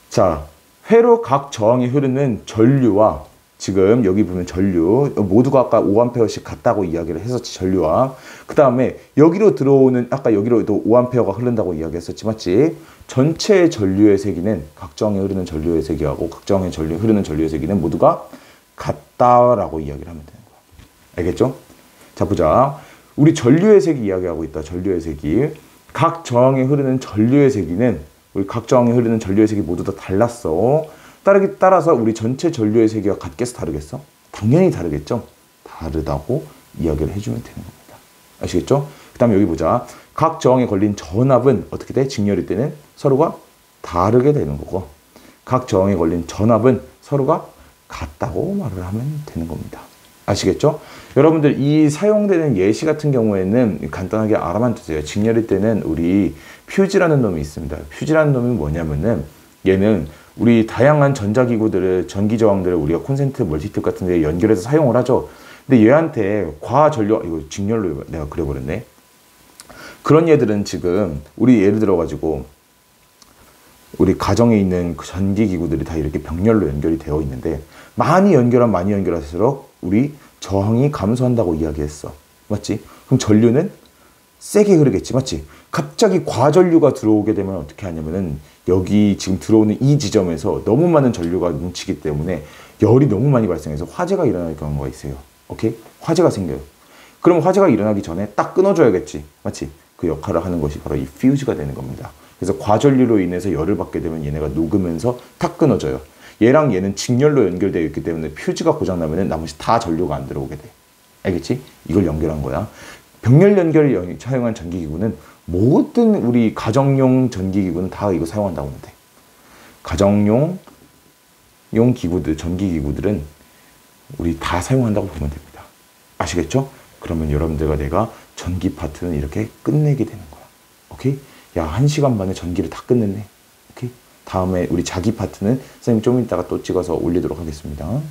자, 회로 각 저항에 흐르는 전류와 지금 여기 보면 전류 모두가 아까 5A씩 같다고 이야기를 했었지. 전류와 그 다음에 여기로 들어오는 아까 여기로도 5A가 흐른다고 이야기했었지. 맞지? 전체 전류의 세기는 각 저항에 흐르는 전류의 세기하고 각 저항에 흐르는 전류의 세기는 모두가 같다라고 이야기를 하면 되는 거야. 알겠죠? 자, 보자. 우리 전류의 세기 이야기하고 있다. 전류의 세기. 각 저항에 흐르는 전류의 세기는 우리 각 저항에 흐르는 전류의 세기 모두 다 달랐어. 따라서 우리 전체 전류의 세기가 같겠어, 다르겠어? 당연히 다르겠죠? 다르다고 이야기를 해주면 되는 겁니다. 아시겠죠? 그 다음에 여기 보자. 각 저항에 걸린 전압은 어떻게 돼? 직렬일 때는 서로가 다르게 되는 거고 각 저항에 걸린 전압은 서로가 같다고 말을 하면 되는 겁니다. 아시겠죠? 여러분들 이 사용되는 예시 같은 경우에는 간단하게 알아만 두세요. 직렬일 때는 우리 퓨즈라는 놈이 있습니다. 퓨즈라는 놈이 뭐냐면은 얘는 우리 다양한 전자기구들을 전기저항들을 우리가 콘센트, 멀티탭 같은 데 연결해서 사용을 하죠. 근데 얘한테 과전류 이거 직렬로 내가 그려버렸네. 그런 얘들은 지금 우리 예를 들어 가지고 우리 가정에 있는 그 전기기구들이 다 이렇게 병렬로 연결이 되어 있는데 많이 연결할수록 우리 저항이 감소한다고 이야기했어. 맞지? 그럼 전류는 세게 흐르겠지. 맞지? 갑자기 과전류가 들어오게 되면 어떻게 하냐면은 여기 지금 들어오는 이 지점에서 너무 많은 전류가 뭉치기 때문에 열이 너무 많이 발생해서 화재가 일어날 경우가 있어요. 오케이? 화재가 생겨요. 그럼 화재가 일어나기 전에 딱 끊어줘야겠지. 맞지? 그 역할을 하는 것이 바로 이 퓨즈가 되는 겁니다. 그래서 과전류로 인해서 열을 받게 되면 얘네가 녹으면서 탁 끊어져요. 얘랑 얘는 직렬로 연결되어 있기 때문에 퓨즈가 고장나면 나머지 다 전류가 안 들어오게 돼. 알겠지? 이걸 연결한 거야. 병렬 연결을 사용한 전기기구는 모든 우리 가정용 전기기구는 다 이거 사용한다고 하면 돼. 가정용 기구들, 전기기구들은 우리 다 사용한다고 보면 됩니다. 아시겠죠? 그러면 여러분들과 내가 전기 파트는 이렇게 끝내게 되는 거야. 오케이? 야, 1시간 만에 전기를 다 끝냈네. 오케이? 다음에 우리 자기 파트는 선생님 좀 이따가 또 찍어서 올리도록 하겠습니다.